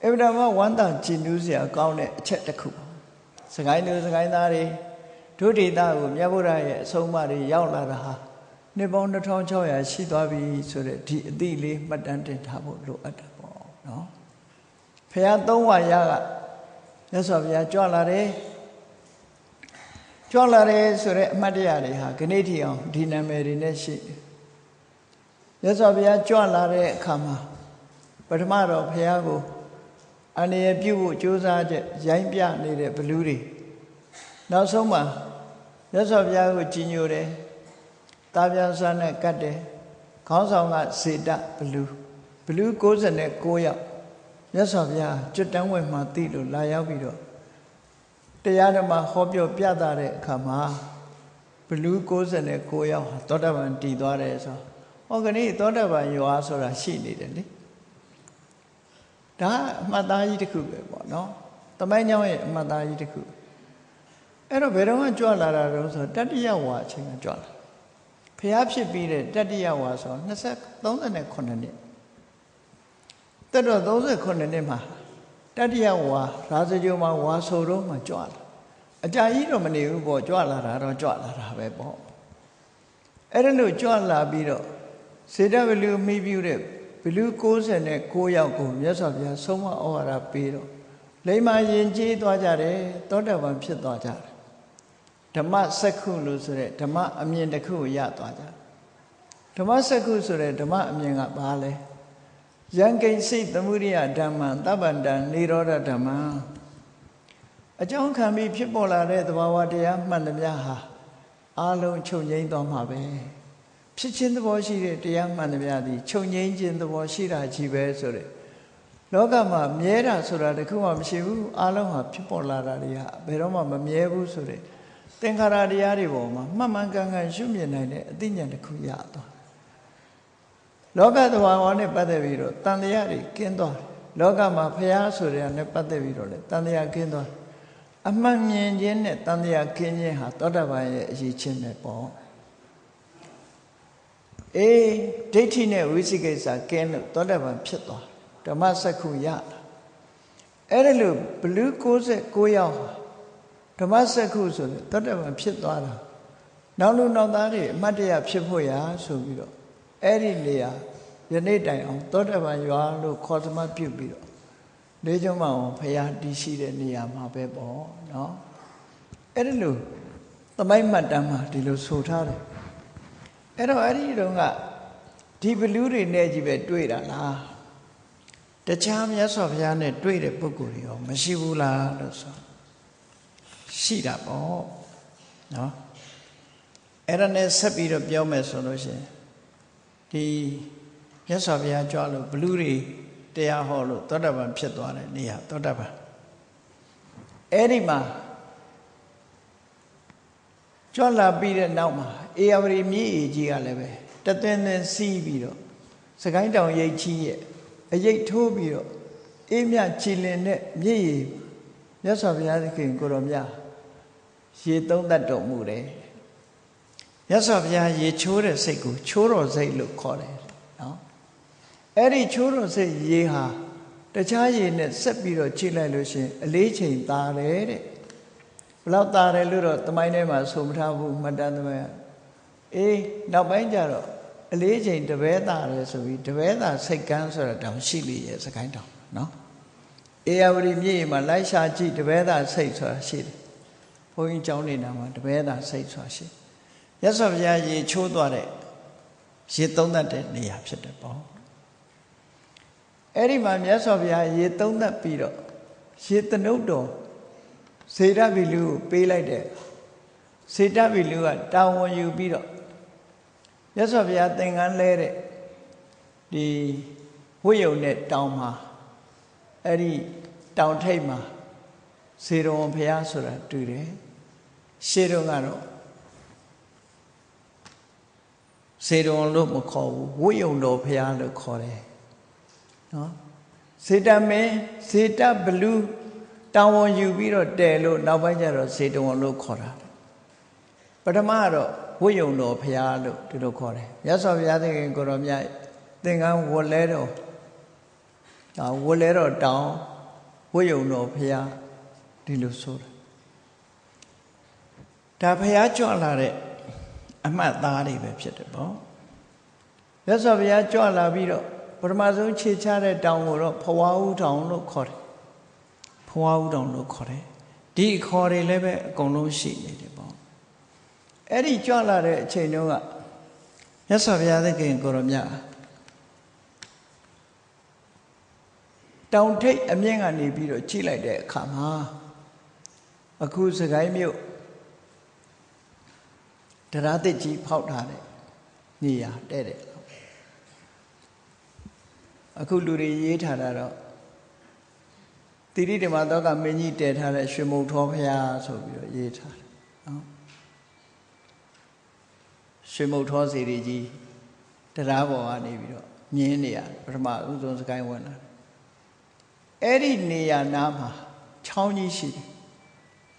အဲ့ဒါမှဝမ်းသာကြည်နူးစရာကောင်းတဲ့အချက်တစ်ခုစကိုင်းလူစကိုင်းသားတွေဒုဒေသကိုမြတ်ဗုဒ္ဓရဲ့အဆုံးအမတွေရောက်လာတာဟာနှစ်ပေါင်း2600ရှိသွားပြီဆိုတဲ့ဒီအသည့်လေးမှတ်တမ်းတင်ထားဖို့လိုအပ်တာပေါ့နော်ဖះ3ဝါရကမြတ်စွာဘုရားကြွလာတယ်ဆိုတဲ့အမှတ်တရတွေဟာခဏိထီအောင်ဒီနာမည်တွေနဲ့ရှိမြတ်စွာဘုရားကြွလာတဲ့အခါမှာပထမတော့ဘုရားကိုအန္တရာယ်ပြုဖို့ကြိုးစားချက်ရိုင်းပြနေတဲ့ဘလူးတွေနောက်ဆုံးမှာမြတ်စွာဘုရားကိုကြည်ညိုတယ်တာပြန်စွာနဲ့ကတ်တယ်ခေါင်းဆောင်ကစေတဘလူး69ယောက်မြတ်စွာဘုရားကျွတ်တန်းဝင်မှသိလို့လာရောက်ပြီးတော့တရားဓမ္မဟောပြောပြသတဲ့အခါမှာဘလူး69ယောက်ဟာသောတာပန်တည်သွားတယ်ဆိုဟောကနေ့သောတာပန်ရွာဆိုတာရှိနေတယ်လေ ဒါအမှတ်သားကြီးတစ်ခုပဲပေါ့နော်သမိုင်းကြောင်းရဲ့အမှတ်သားကြီးတစ်ခုအဲ့တော့ဘယ်တော့မှကြွလာတာတော့ဆိုတတိယဝါအချိန်ကကြွလာဖျားဖြစ်ပြီးတဲ့တတိယဝါဆို38နှစ်တက်တော့38နှစ်မှာတတိယဝါရာဇဂိုမှာဝါဆိုတော့မှကြွလာအကြာကြီးတော့မနေဘူးပေါ့ကြွလာတာတော့ကြွလာတာပဲပေါ့အဲ့ဒါလို့ကြွလာပြီးတော့စေတဘလူမိပြုတဲ့ဘလူ69ယောက်ကိုမြတ်စွာဘုရားဆုံးမဩဝါဒပေးတော့လိမ္မာယဉ်ကျေးသွားကြတယ်သောတာပန်ဖြစ်သွားကြတယ်ဓမ္မစက္ခုလို့ဆိုတဲ့ဓမ္မအမြင်တစ်ခုကိုရသွားကြဓမ္မစက္ခုဆိုတဲ့ဓမ္မအမြင်ကဘာလဲယံကိဉ္စိသမုဒိယဓမ္မံသဗ္ဗန္တံនិရောဓဓမ္မံအကြောင်းခံပြီးဖြစ်ပေါ်လာတဲ့သဘာဝတရားမှန်သမျှဟာအလုံးချုပ်ငြိမ်းသွားမှာပဲဖြစ်ခြင်းသဘောရှိတဲ့တရားမှန်သမျှသည်ချုပ်ငြိမ်းခြင်းသဘောရှိတာကြီးပဲဆိုတဲ့လောကမှာမြဲတာဆိုတာတခုမှမရှိဘူးအလုံးဟာဖြစ်ပေါ်လာတာတွေကဘယ်တော့မှမမြဲဘူးဆိုတဲ့သင်္ခါရတရားတွေပေါ်မှာမှန်မှန်ကန်ကန်ရှုမြင်နိုင်တဲ့အသိဉာဏ်တစ်ခုရသွားလောကသဘာဝနဲ့ပတ်သက်ပြီးတော့တန်တရားတွေကင်းသွားတယ်လောကမှာဖျားဆိုတဲ့နဲ့ပတ်သက်ပြီးတော့လေတန်တရားကင်းသွားအမှန်မြင်ခြင်းနဲ့တန်တရားကင်းခြင်းဟာသောတာပန်ရဲ့အရေးချင်းပဲပေါ့အေးဒိဋ္ဌိနဲ့ဝိသိကိစ္စကင်းလို့သောတာပန်ဖြစ်သွားဓမ္မစက္ခုရလာအဲ့ဒါလို့ဘလူ69ယောက်ဓမ္မစက္ခုဆိုတဲ့သောတာပန်ဖြစ်သွားတာနောက်လူနောက်သားတွေအမတ်တရဖြစ်ဖို့ရာဆိုပြီးတော့အဲ့ဒီနေရာယနေ့တိုင်အောင်သောတာပန်ရွာလို့ခေါ်စမပြုပြီးတော့လေးကျုံမအောင်ဖရာတည်ရှိတဲ့နေရာမှာပဲပေါ့နော်အဲ့ဒါလို့သမိုင်းမှတ်တမ်းမှာဒီလိုဆိုထားတယ်အဲ့တော့အဲ့ဒီတုန်းကဒီဘလူးတွေနဲ့ကြီးပဲတွေ့တာလားတခြားမြတ်စွာဘုရားနဲ့တွေ့တဲ့ပုဂ္ဂိုလ်တွေရောမရှိဘူးလားလို့ဆိုရှိတာပေါ့နော်အဲ့ဒါနဲ့ဆက်ပြီးတော့ပြောမယ်ဆိုလို့ရှိရင်ဒီမြတ်စွာဘုရားကြွလို့ဘလူးတွေတရားဟောလို့သောတာပန်ဖြစ်သွားတဲ့နေရာသောတာပန်အဲ့ဒီမှာကြွလာပြီးတဲ့နောက်မှာအေယဝရီမြစ်ကြီးကလည်းပဲတသွင်းသွင်းစီးပြီးတော့စကိုင်းတောင်ရိပ်ကြီးရဲ့အရိပ်ထိုးပြီးတော့အေးမြကြည်လင်တဲ့မြစ်ရည်မြတ်စွာဘုရားသခင်ကိုတော်မြတ်ရေသုံးတတ်တော်မူတယ်မြတ်စွာဘုရားရေချိုးတဲ့စိတ်ကိုချိုးတော်စိတ်လို့ခေါ်တယ်နော်အဲ့ဒီချိုးတော်စိတ်ရေဟာတခြားရေနဲ့ဆက်ပြီးတော့ကြည့်လိုက်လို့ရှင်အလေးချိန်သာတယ်တဲ့ဘလောက်သာတယ်လို့တော့သမိုင်းထဲမှာဆိုမထားဘူးမှတ်တမ်းသမိုင်းအေးနောက်ပိုင်းကျတော့အလေးချိန်တပဲသာတယ်ဆိုပြီးတပဲသာစိတ်ကန်းဆိုတာတောင်ရှိလေရဲ့စကိုင်းတောင်နော်အေယဝရီမြစ်မှာလိုက်ရှာကြည့်တပဲသာစိတ်ဆိုတာရှိတယ်ဘုန်းကြီးကျောင်းနေတာမှာတပဲသာစိတ်ဆိုတာရှိရသော်ဘုရားရေချိုးသွားတဲ့ရေသုံးတတ်တဲ့နေရာဖြစ်တယ်ပေါ့အဲ့ဒီမှာမြတ်စွာဘုရားရေသုံးတတ်ပြီးတော့ရေတနုတ်တော်စေတဗိလူကိုပေးလိုက်တဲ့စေတဗိလူကတာဝန်ယူပြီးတော့မြတ်စွာဘုရားသင်္ကန်းလဲတဲ့ဒီဝိယုံနဲ့တောင်မှာအဲ့ဒီတောင်ထိပ်မှာစေတော်ဘုရားဆိုတာတွေ့တယ်ရှေးတုန်းကတော့စေတော်လို့မခေါ်ဘူးဝိယုံတော်ဘုရားလို့ခေါ်တယ်နော်စေတမင်းစေတဘလူတာဝန်ယူပြီးတော့တဲလို့နောက်ပိုင်းကျတော့စေတော်လို့ခေါ်တာပထမကတော့ဝိယုံတော်ဘုရားလို့ဒီလိုခေါ်တယ်မြတ်စွာဘုရားသခင်ကိုတော်မြတ်သင်္ကန်းဝတ်လဲတော်ဒါဝတ်လဲတော်တောင်ဝိယုံတော်ဘုရားဒီလိုဆိုတာဒါဘုရားကြွလာတဲ့အမှတ်သားတွေပဲဖြစ်တယ်ပေါ့မြတ်စွာဘုရားကြွလာပြီးတော့ပထမဆုံးခြေချတဲ့တောင်ကိုတော့ဖဝါဦးတောင်လို့ခေါ်တယ်ဖဝါဦးတောင်လို့ခေါ်တယ်ဒီအခေါ်တွေလည်းပဲအကုန်လုံးရှိနေတယ်ပေါ့အဲ့ဒီကြွလာတဲ့အချိန်တုန်းကမြတ်စွာဘုရားသခင်ကိုရောမြတ်တောင်ထိပ်အမြင့်ကနေပြီးတော့ကြည့်လိုက်တဲ့အခါမှာအခုစကိုင်းမြို့တရားတစ်ကြီးဖောက်ထားတဲ့နေရာတဲ့တယ်အခုလူတွေရေးထားတာတော့တိရိဓမ္မသောကမင်းကြီးတည်ထားတဲ့ရွှေမုံထောဖျားဆိုပြီးတော့ရေးထားတယ်နော်ရွှေမုံထောစီရီကြီးတရားပေါ်ကနေပြီးတော့မြင်းနေရပထမဦးဆုံးစကိုင်းဝင်လာ အဲ့ဒီနေရာနားမှာချောင်းကြီးရှိတယ်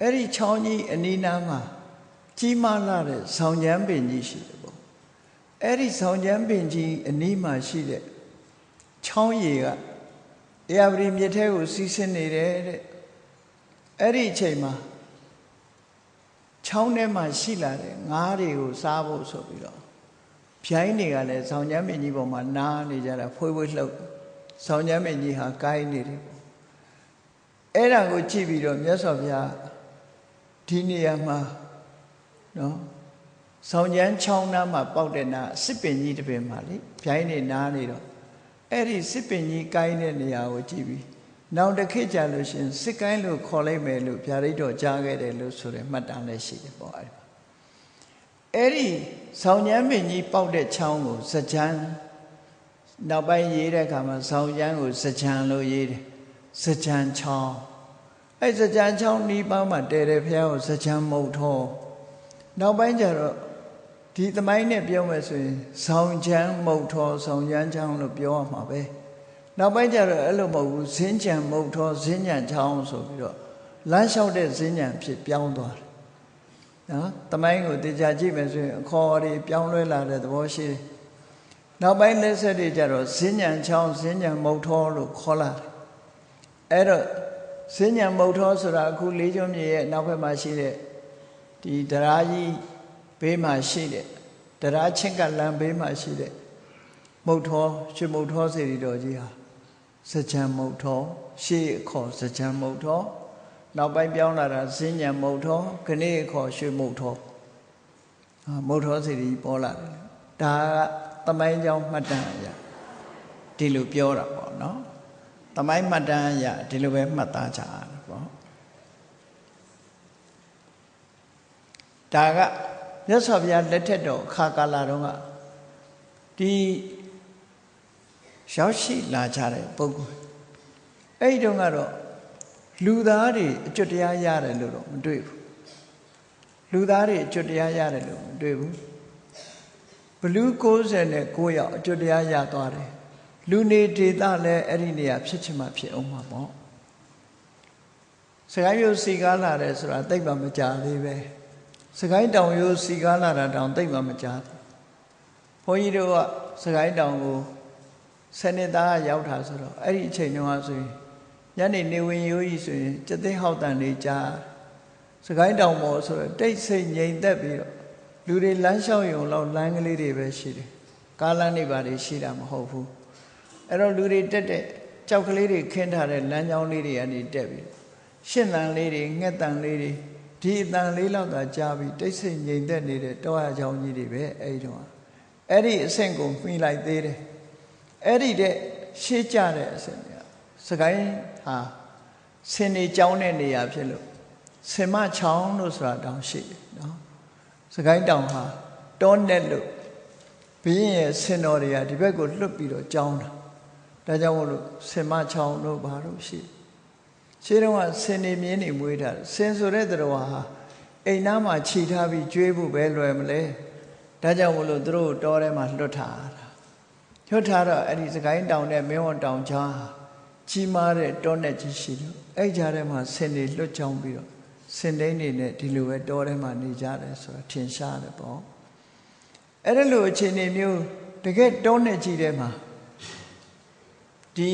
အဲ့ဒီချောင်းကြီးအနီးနားမှာကြီးမားလာတဲ့ဆောင်းချမ်းပင်ကြီးရှိတယ်ပေါ့အဲ့ဒီဆောင်းချမ်းပင်ကြီးအနီးမှာရှိတဲ့ချောင်းရည်ကဧရာဝတီမြစ်ထဲကိုစီးဆင်းနေတယ်တဲ့အဲ့ဒီအချိန်မှာချောင်းထဲမှာရှိလာတဲ့ငါးတွေကိုစားဖို့ဆိုပြီးတော့ဖြိုင်းတွေကလည်းဆောင်းချမ်းပင်ကြီးပေါ်မှာနားနေကြတာဖွေးဖွေးလှုပ်ဆောင်းချမ်းပင်ကြီးဟာကိုင်းနေတယ်ပေါ့အဲ့ဒါကိုကြည့်ပြီးတော့မြတ်စွာဘုရားဒီနေရာမှာနော်ဆောင်းချမ်းချောင်းနားမှာပေါက်တဲ့နားစစ်ပင်ကြီးတစ်ပင်မှာလေဖြိုင်းနေနားနေတော့အဲ့ဒီစစ်ပင်ကြီးကိုင်းတဲ့နေရာကိုကြည့်ပြီးနောက်တစ်ခေတ်ကြာလို့ရှင်စစ်ကိုင်းလို့ခေါ်လိုက်မယ်လို့ဗျာဒိတ်တော်ကြားခဲ့တယ်လို့ဆိုရယ်မှတ်တမ်းလည်းရှိတယ်ပေါ့အဲ့ဒီဆောင်းချမ်းပင်ကြီးပေါက်တဲ့ချောင်းကိုစကြံနောက်ပိုင်းရေးတဲ့အခါမှာဆောင်းချမ်းကိုစကြံလို့ရေးတယ်စကြံချောင်းအဲ့စကြံချောင်းနီးပါးမှာတဲတယ်ဘုရားကိုစကြံမုတ်ထောနောက်ပိုင်းကျတော့ဒီသမိုင်းနဲ့ပြောမယ်ဆိုရင်ဆောင်းချမ်းမုတ်ထောဆောင်းချမ်းချောင်းလို့ပြောရမှာပဲနောက်ပိုင်းကျတော့အဲ့လိုမဟုတ်ဘူးဇင်းကြံမုတ်ထောဇင်းကြံချောင်းဆိုပြီးတော့လမ်းလျှောက်တဲ့ဇင်းကြံဖြစ်ပြောင်းသွားတယ်နော်သမိုင်းကိုတေချာကြည့်မယ်ဆိုရင်အခေါ်အရေးပြောင်းလဲလာတဲ့သဘောရှိတယ်နောက်ပိုင်းလက်ဆက်တွေကျတော့ဇင်းကြံချောင်းဇင်းကြံမုတ်ထောလို့ခေါ်လာတယ်အဲ့တော့ဇင်းကြံမုတ်ထောဆိုတာအခုလေးကျွန်းမြေရဲ့နောက်ဘက်မှာရှိတဲ့ဒီတရားကြီးဘေးမှာရှိတဲ့တရားချင်းကလမ်းဘေးမှာရှိတဲ့မုတ်ထောရွှေမုတ်ထောစေတီတော်ကြီးဟာစကြံမုတ်ထောရှေးအခေါ်စကြံမုတ်ထောနောက်ပိုင်းပြောင်းလာတာဇင်းညံမုတ်ထောခဏအခေါ်ရွှေမုတ်ထောမုတ်ထောစေတီပေါ်လာတယ်ဒါကသမိုင်းကြောင်းမှတ်တမ်းအရာဒီလိုပြောတာပေါ့နော်သမိုင်းမှတ်တမ်းအရာဒီလိုပဲမှတ်သားကြရတယ်ပေါ့ဒါကမြတ်စွာဘုရားလက်ထက်တော်အခါကာလတုန်းကဒီရောက်ရှိလာကြတဲ့ပုဂ္ဂိုလ်အဲ့ဒီတုန်းကတော့လူသားတွေအကျွတ်တရားရတယ်လို့တော့မတွေ့ဘူးလူသားတွေအကျွတ်တရားရတယ်လို့မတွေ့ဘူးဘလူး69ယောက်အကျွတ်တရားရသွားတယ်လူနေဒေသလည်းအဲ့ဒီနေရာဖြစ်ချင်မှဖြစ်အောင်မှာပေါ့စကိုင်းရိုးစီကားလာတယ်ဆိုတာသိပ်မှမကြသေးပဲစကိုင်းတောင်ရိုးစီကားလာတာတောင်သိပ်မှမကြသေးဘုန်းကြီးတို့ကစကိုင်းတောင်ကိုစနစ်သားရောက်တာဆိုတော့အဲ့ဒီအချိန်တုန်းကဆိုရင်ညနေနေဝင်ရိုးကြီးဆိုရင်ကျသိဟောက်တန်နေကြစကိုင်းတောင်ပေါ်ဆိုတော့တိတ်ဆိတ်ငြိမ်သက်ပြီးတော့လူတွေလမ်းလျှောက်ရုံလောက်လမ်းကလေးတွေပဲရှိတယ်ကားလမ်းတွေပါတွေရှိတာမဟုတ်ဘူးအဲ့တော့လူတွေတက်တဲ့ကြောက်ကလေးတွေခင်းထားတဲ့လမ်းကြောင်းလေးတွေကနေတက်ပြီးရှင်းတန်လေးတွေငှက်တန်လေးတွေဒီအတန်လေးလောက်သာကြားပြီးတိတ်ဆိတ်ငြိမ်သက်နေတဲ့တောရချောင်းကြီးတွေပဲအဲ့ဒီတော့အဲ့ဒီအဆင့်ကိုမှီလိုက်သေးတယ်အဲ့ဒီတဲ့ရှေးကြတဲ့အဆင့်ကစကိုင်းဟာဆင်နေကြောင်းတဲ့နေရာဖြစ်လို့ဆင်မချောင်းလို့ဆိုတာတောင်ရှိတယ်နော်စကိုင်းတောင်ဟာတောနဲ့လို့ဘုရင်ရဲ့ဆင်တော်တွေကဒီဘက်ကိုလွတ်ပြီးတော့ကြောင်းတာဒါကြောင့်မို့လို့ဆင်မချောင်းလို့ဘာလို့ရှိရှေးတုန်းကဆင်နေမြင်းနေမွေးထားတယ်ဆင်ဆိုတဲ့တော်ဟာအိမ်သားမှာခြိထားပြီးကျွေးဖို့ပဲလွယ်မလဲဒါကြောင့်မို့လို့သူတို့တောထဲမှာလွတ်ထားတာလွတ်ထားတော့အဲ့ဒီစကိုင်းတောင်နဲ့မင်းဝတောင်ကြားကြီးမားတဲ့တောနဲ့ကြီးရှိလို့အဲ့ကြားထဲမှာဆင်တွေလွတ်ကြောင်းပြီးတော့ဆင်တိန်တွေနဲ့ဒီလိုပဲတောထဲမှာနေကြတယ်ဆိုတာထင်ရှားတယ်ပေါ့အဲ့ဒါလိုအခြေအနေမျိုးတကယ်တောနဲ့ကြီးထဲမှာဒီ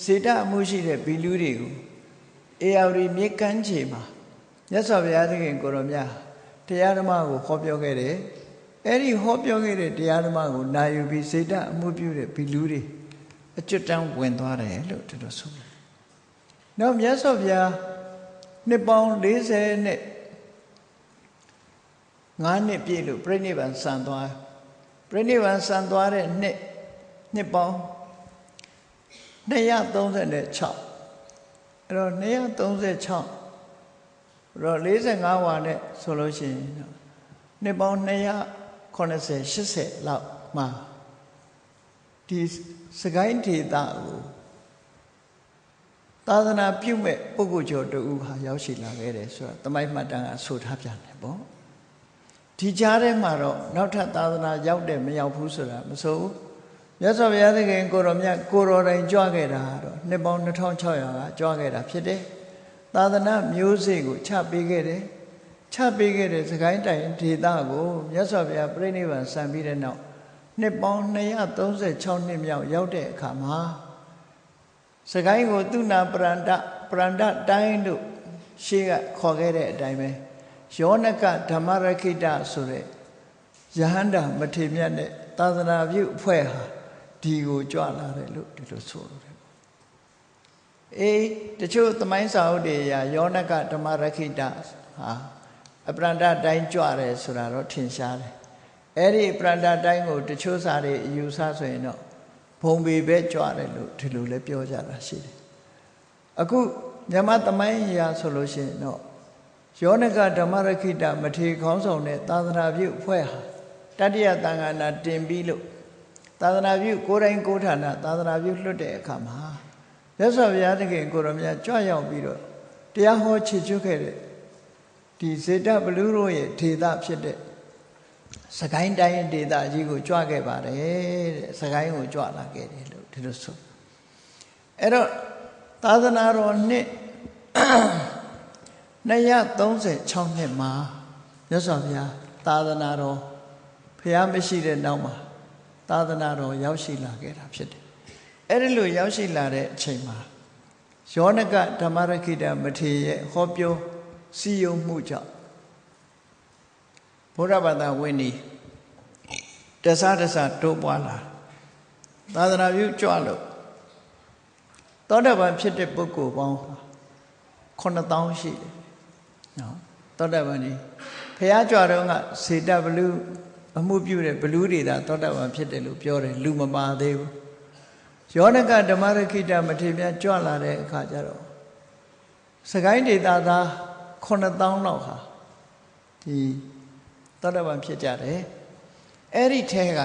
စေတအမှုရှိတဲ့ဘီလူးတွေကိုအေယာဝတီမြေကမ်းခြေမှာမြတ်စွာဘုရားသခင်ကိုရောမြတ်တရားဓမ္မကိုဟောပြောခဲ့တယ်အဲ့ဒီဟောပြောခဲ့တဲ့တရားဓမ္မကိုနာယူပြီးစေတအမှုပြုတဲ့ဘီလူးတွေအကျွတ်တန်းဝင်သွားတယ်လို့ဒီလိုဆိုတယ်။နောက်မြတ်စွာဘုရားနှစ်ပေါင်း40နဲ့9နှစ်ပြည့်လို့ပြိဋိဘံစံသွားပြိဋိဘံစံသွားတဲ့နှစ်ပေါင်း236အဲ့တော့236တော့45ဝါနဲ့ဆိုလို့ရှိရင်နှစ်ပေါင်း280 80လောက်မှာဒီစကိုင်းဒေသကိုသာသနာပြုမဲ့ပုဂ္ဂိုလ်ကျော်တူဟာရောက်ရှိလာခဲ့တယ်ဆိုတာတမိုင်းမှတ်တမ်းကဆိုထားပြန်တယ်ပေါ့ဒီကြားထဲမှာတော့နောက်ထပ်သာသနာရောက်တယ်မရောက်ဘူးဆိုတာမဆိုဘူး မြတ်စွာဘုရားသခင်ကိုရောမြတ်ကိုရောတိုင်းကြွခဲ့တာတော့နှစ်ပေါင်း2600ကကြွခဲ့တာဖြစ်တယ်သာသနာမျိုးစေ့ကိုချပေးခဲ့တယ်ချပေးခဲ့တဲ့စကိုင်းတိုင်းဒေသကိုမြတ်စွာဘုရားပြိဋိဘံဆံပြီးတဲ့နောက်နှစ်ပေါင်း236နှစ်မြောက်ရောက်တဲ့အခါမှာစကိုင်းကိုသူနာပရန္တတိုင်းတို့ရှေ့ကခေါ်ခဲ့တဲ့အတိုင်းပဲယောနကဓမ္မရခိတဆိုတဲ့ယဟန္တာမထေရမြတ်နဲ့သာသနာပြုအဖွဲ့ဟာဒီကိုကြွလာတယ်လို့ဒီလိုဆိုလို့တယ်တချို့သမိုင်းစာအုပ်တွေအရယောနကဓမ္မရခိတဟာအပရန္တတိုင်းကြွတယ်ဆိုတာတော့ထင်ရှားတယ်အဲ့ဒီပရန္တတိုင်းကိုတချို့စာတွေအယူဆဆိုရင်တော့ဘုံပေပဲကြွတယ်လို့ဒီလိုလည်းပြောကြတာရှိတယ်အခုမြန်မာသမိုင်းအရာဆိုလို့ရှိရင်တော့ယောနကဓမ္မရခိတမထေရခေါင်းဆောင်တဲ့သာသနာပြုအဖွဲ့ဟာတတိယသံဃာနာတင်ပြီးလို့သာသနာပြုကိုယ်တိုင်ကိုယ်ဌာနသာသနာပြုလွတ်တဲ့အခါမှာမြတ်စွာဘုရားသခင်ကိုရောမြတ်ကြွရောက်ပြီးတော့တရားဟောချေချွတ်ခဲ့တဲ့ဒီဇေတဘလူတို့ရဲ့ဒေသဖြစ်တဲ့စကိုင်းတိုင်းဒေသကြီးကိုကြွခဲ့ပါတယ်တဲ့စကိုင်းကိုကြွလာခဲ့တယ်လို့ဒီလိုဆိုအဲ့တော့သာသနာတော်နှစ်236နှစ်မှာမြတ်စွာဘုရားသာသနာတော်ဘုရားမရှိတဲ့နောက်မှာသာသနာတော်ရောက်ရှိလာခဲ့တာဖြစ်တယ်အဲ့ဒီလိုရောက်ရှိလာတဲ့အချိန်မှာယောနကဓမ္မရခိတမထေရရဲ့ဟောပြောစည်းရုံးမှုကြောင့်ဘုရားဘာသာဝင်ဤတဆတိုးပွားလာသာသနာပြုကြွလို့သောတာပန်ဖြစ်တဲ့ပုဂ္ဂိုလ်ပေါင်း9000ရှိတယ်နော်သောတာပန်ဒီဘုရားကြွတော့ကစေတဘလူအမှုပြုတဲ့ဘလူတွေသာသောတာပန်ဖြစ်တယ်လို့ပြောတယ်လူမပါသေးဘူးယောနကဓမ္မရခိတမထေရမြတ်ကြွလာတဲ့အခါကျတော့စကိုင်းဒေသသား9000လောက်ဟာဒီသောတာပန်ဖြစ်ကြတယ်အဲ့ဒီထဲက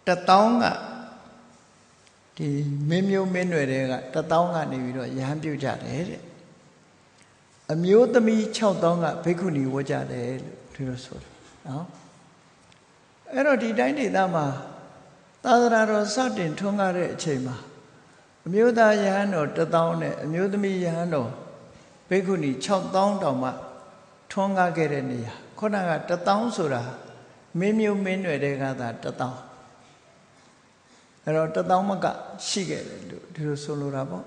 1000ကဒီမင်းမျိုးမင်းနွယ်တွေက1000ကနေပြီးတော့ယဟန်ပြုတ်ကြတယ်တဲ့အမျိုးသမီး6000ကဘိက္ခုနီဝတ်ကြတယ်လို့ဒီလိုဆိုတယ်နော်အဲ့တော့ဒီတိုင်းဒေသမှာသာသနာတော်စတင်ထွန်းကားတဲ့အချိန်မှာအမျိုးသားယဟန်တော်1000နဲ့အမျိုးသမီးယဟန်တော်ဘိက္ခုနီ6000တောင်မှထွန်းကားခဲ့တဲ့နေရာခုနက1000ဆိုတာမင်းမျိုးမင်းနွယ်တွေကသာ1000အဲ့တော့1000မကရှိခဲ့တယ်လို့ဒီလိုဆိုလိုတာပေါ့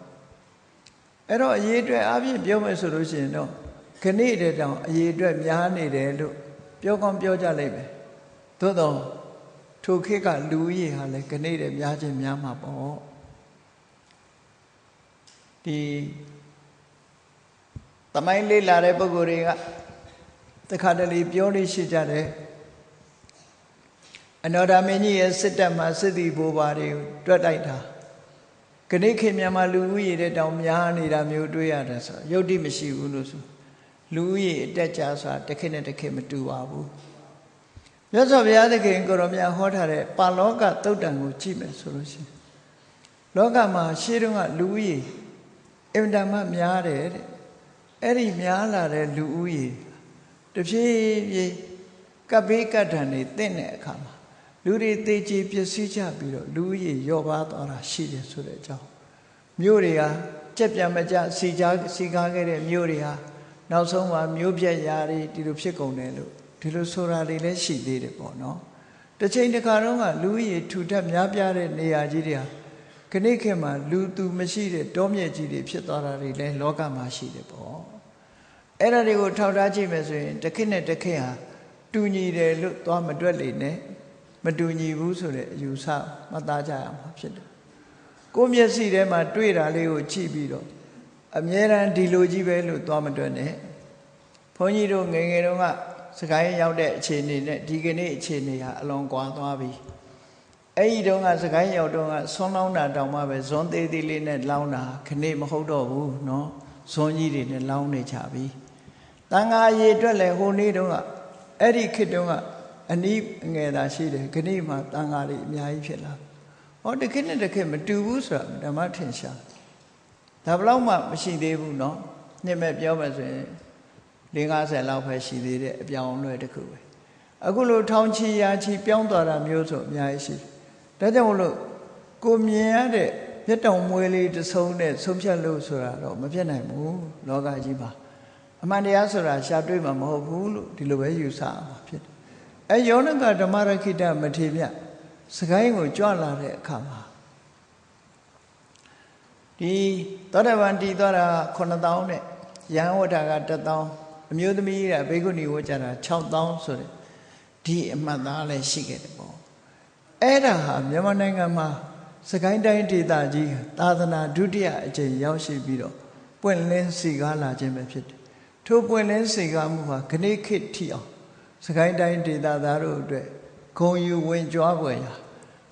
အဲ့တော့အရေးအတွက်အပြည့်ပြောမယ်ဆိုလို့ရှိရင်တော့ခဏတည်းတောင်အရေးအတွက်များနေတယ်လို့ပြောကောင်းပြောကြလိမ့်မယ်သို့တော့ထိုခေတ်ကလူကြီးဟာလည်းခဏတည်းများခြင်းများမှာပေါ့ဒီသမိုင်းလေးလာတဲ့ပုဂ္ဂိုလ်တွေကတခါတလေပြောလို့ရှိကြတယ်အနောဒမင်းကြီးရဲ့စစ်တပ်မှာစစ်သည်ဘိုးဘာတွေတွက်တိုက်တာခဏခေတ်မြန်မာလူဦးရေတဲ့တောင်များနေတာမျိုးတွေ့ရတယ်ဆိုရုပ်တိမရှိဘူးလို့ဆိုလူဦးရေအတက်ကြဆိုတာတစ်ခေတ်နဲ့တစ်ခေတ်မတူပါဘူးမြတ်စွာဘုရားသခင်ကိုရောမြတ်ဟောထားတဲ့ပါလောကသုတ်တံကိုကြည့်မယ်ဆိုလို့ရှိရင်လောကမှာရှေးတုန်းကလူဦးရေအင်တန်မှများတယ်တဲ့အဲ့ဒီများလာတဲ့လူဦးရေတဖြည်းဖြည်းကပ်ဘေးကပ်ထန်နေတင့်တဲ့အခါမှာလူတွေသေချေပျက်စီးကြပြီးတော့လူကြီးရော့ပါသွားတာရှိတယ်ဆိုတဲ့အကြောင်းမြို့တွေကကြက်ပြန်မကြစီကားခဲ့တဲ့မြို့တွေဟာနောက်ဆုံးမှာမြို့ပြက်ရာတွေဒီလိုဖြစ်ကုန်တယ်လို့ဒီလိုဆိုတာတွေလည်းရှိသေးတယ်ပေါ့နော်တစ်ချိန်တစ်ခါတော့ကလူကြီးထူထပ်များပြားတဲ့နေရာကြီးတွေဟာခဏခေတ်မှာလူသူမရှိတဲ့တောမြက်ကြီးတွေဖြစ်သွားတာတွေလည်းလောကမှာရှိတယ်ပေါ့အဲ့ဒါတွေကိုထောက်ထားကြည့်မယ်ဆိုရင်တစ်ခေတ်နဲ့တစ်ခေတ်ဟာတူညီတယ်လို့သွားမတွက်လေနဲ့မတူညီဘူးဆိုတဲ့အယူဆမှတ်သားကြရမှာဖြစ်တယ်ကိုယ့်မျက်စိထဲမှာတွေ့တာလေးကိုကြည့်ပြီးတော့အမြဲတမ်းဒီလိုကြီးပဲလို့သွားမတွက်နဲ့ဘုန်းကြီးတို့ငယ်ငယ်တုန်းကစကိုင်းရောက်တဲ့အခြေအနေနဲ့ဒီကနေ့အခြေအနေဟာအလွန်ကွာသွားပြီအဲ့ဒီတုန်းကစကိုင်းရောက်တုန်းကဆွန်းလောင်းတာတောင်မှပဲဇွန်သေးသေးလေးနဲ့လောင်းတာခဏမဟုတ်တော့ဘူးเนาะဇွန်ကြီးတွေနဲ့လောင်းနေကြပြီတန်ဃာရေအတွက်လည်းဟိုနေ့တုန်းကအဲ့ဒီခေတ်တုန်းကအနီးငယ်သာရှိတယ်ခဏမှတန်ဃာတွေအများကြီးဖြစ်လာဟောတစ်ခေတ်နဲ့တစ်ခေတ်မတူဘူးဆိုတာဓမ္မထင်ရှားဒါဘလောက်မှမရှိသေးဘူးเนาะနှစ်မဲ့ပြောမယ်ဆိုရင်50လောက်ပဲရှိသေးတဲ့အပြောင်းအလဲတစ်ခုပဲအခုလိုထောင်ချီရာချီပြောင်းသွားတာမျိုးဆိုအများကြီးရှိတယ် ဒါကြောင့်မလို့ကိုမြင်ရတဲ့မျက်တောင်မွေးလေးတစ်စုံနဲ့ဆုံးဖြတ်လို့ဆိုတာတော့မဖြစ်နိုင်ဘူးလောကကြီးမှာအမှန်တရားဆိုတာရှားတွေ့မှာမဟုတ်ဘူးလို့ဒီလိုပဲယူဆမှာဖြစ်တယ်အဲယောနကဓမ္မရခိတမထေရစကိုင်းကိုကြွလာတဲ့အခါမှာဒီသောတာပန်တည်သွားတာ9000နဲ့ယဟန်ဝတ္တာက1000အမျိုးသမီးကဘေကုဏီဝတ်ကြတာ6000ဆိုတဲ့ဒီအမှတ်သားလည်းရှိခဲ့တယ်ပေါ့အဲ့ဒါဟာမြန်မာနိုင်ငံမှာစကိုင်းတိုင်းဒေသကြီးသာသနာဒုတိယအကြိမ်ရောက်ရှိပြီးတော့ပွင့်လင်းစီကားလာခြင်းပဲဖြစ်တယ်ထို့ပွင့်လင်းစီကားမှုဟာခဏိခေတ်ထိအောင်စကိုင်းတိုင်းဒေသသားတို့အတွက်ဂုံယူဝင်ကြွားပွဲရာ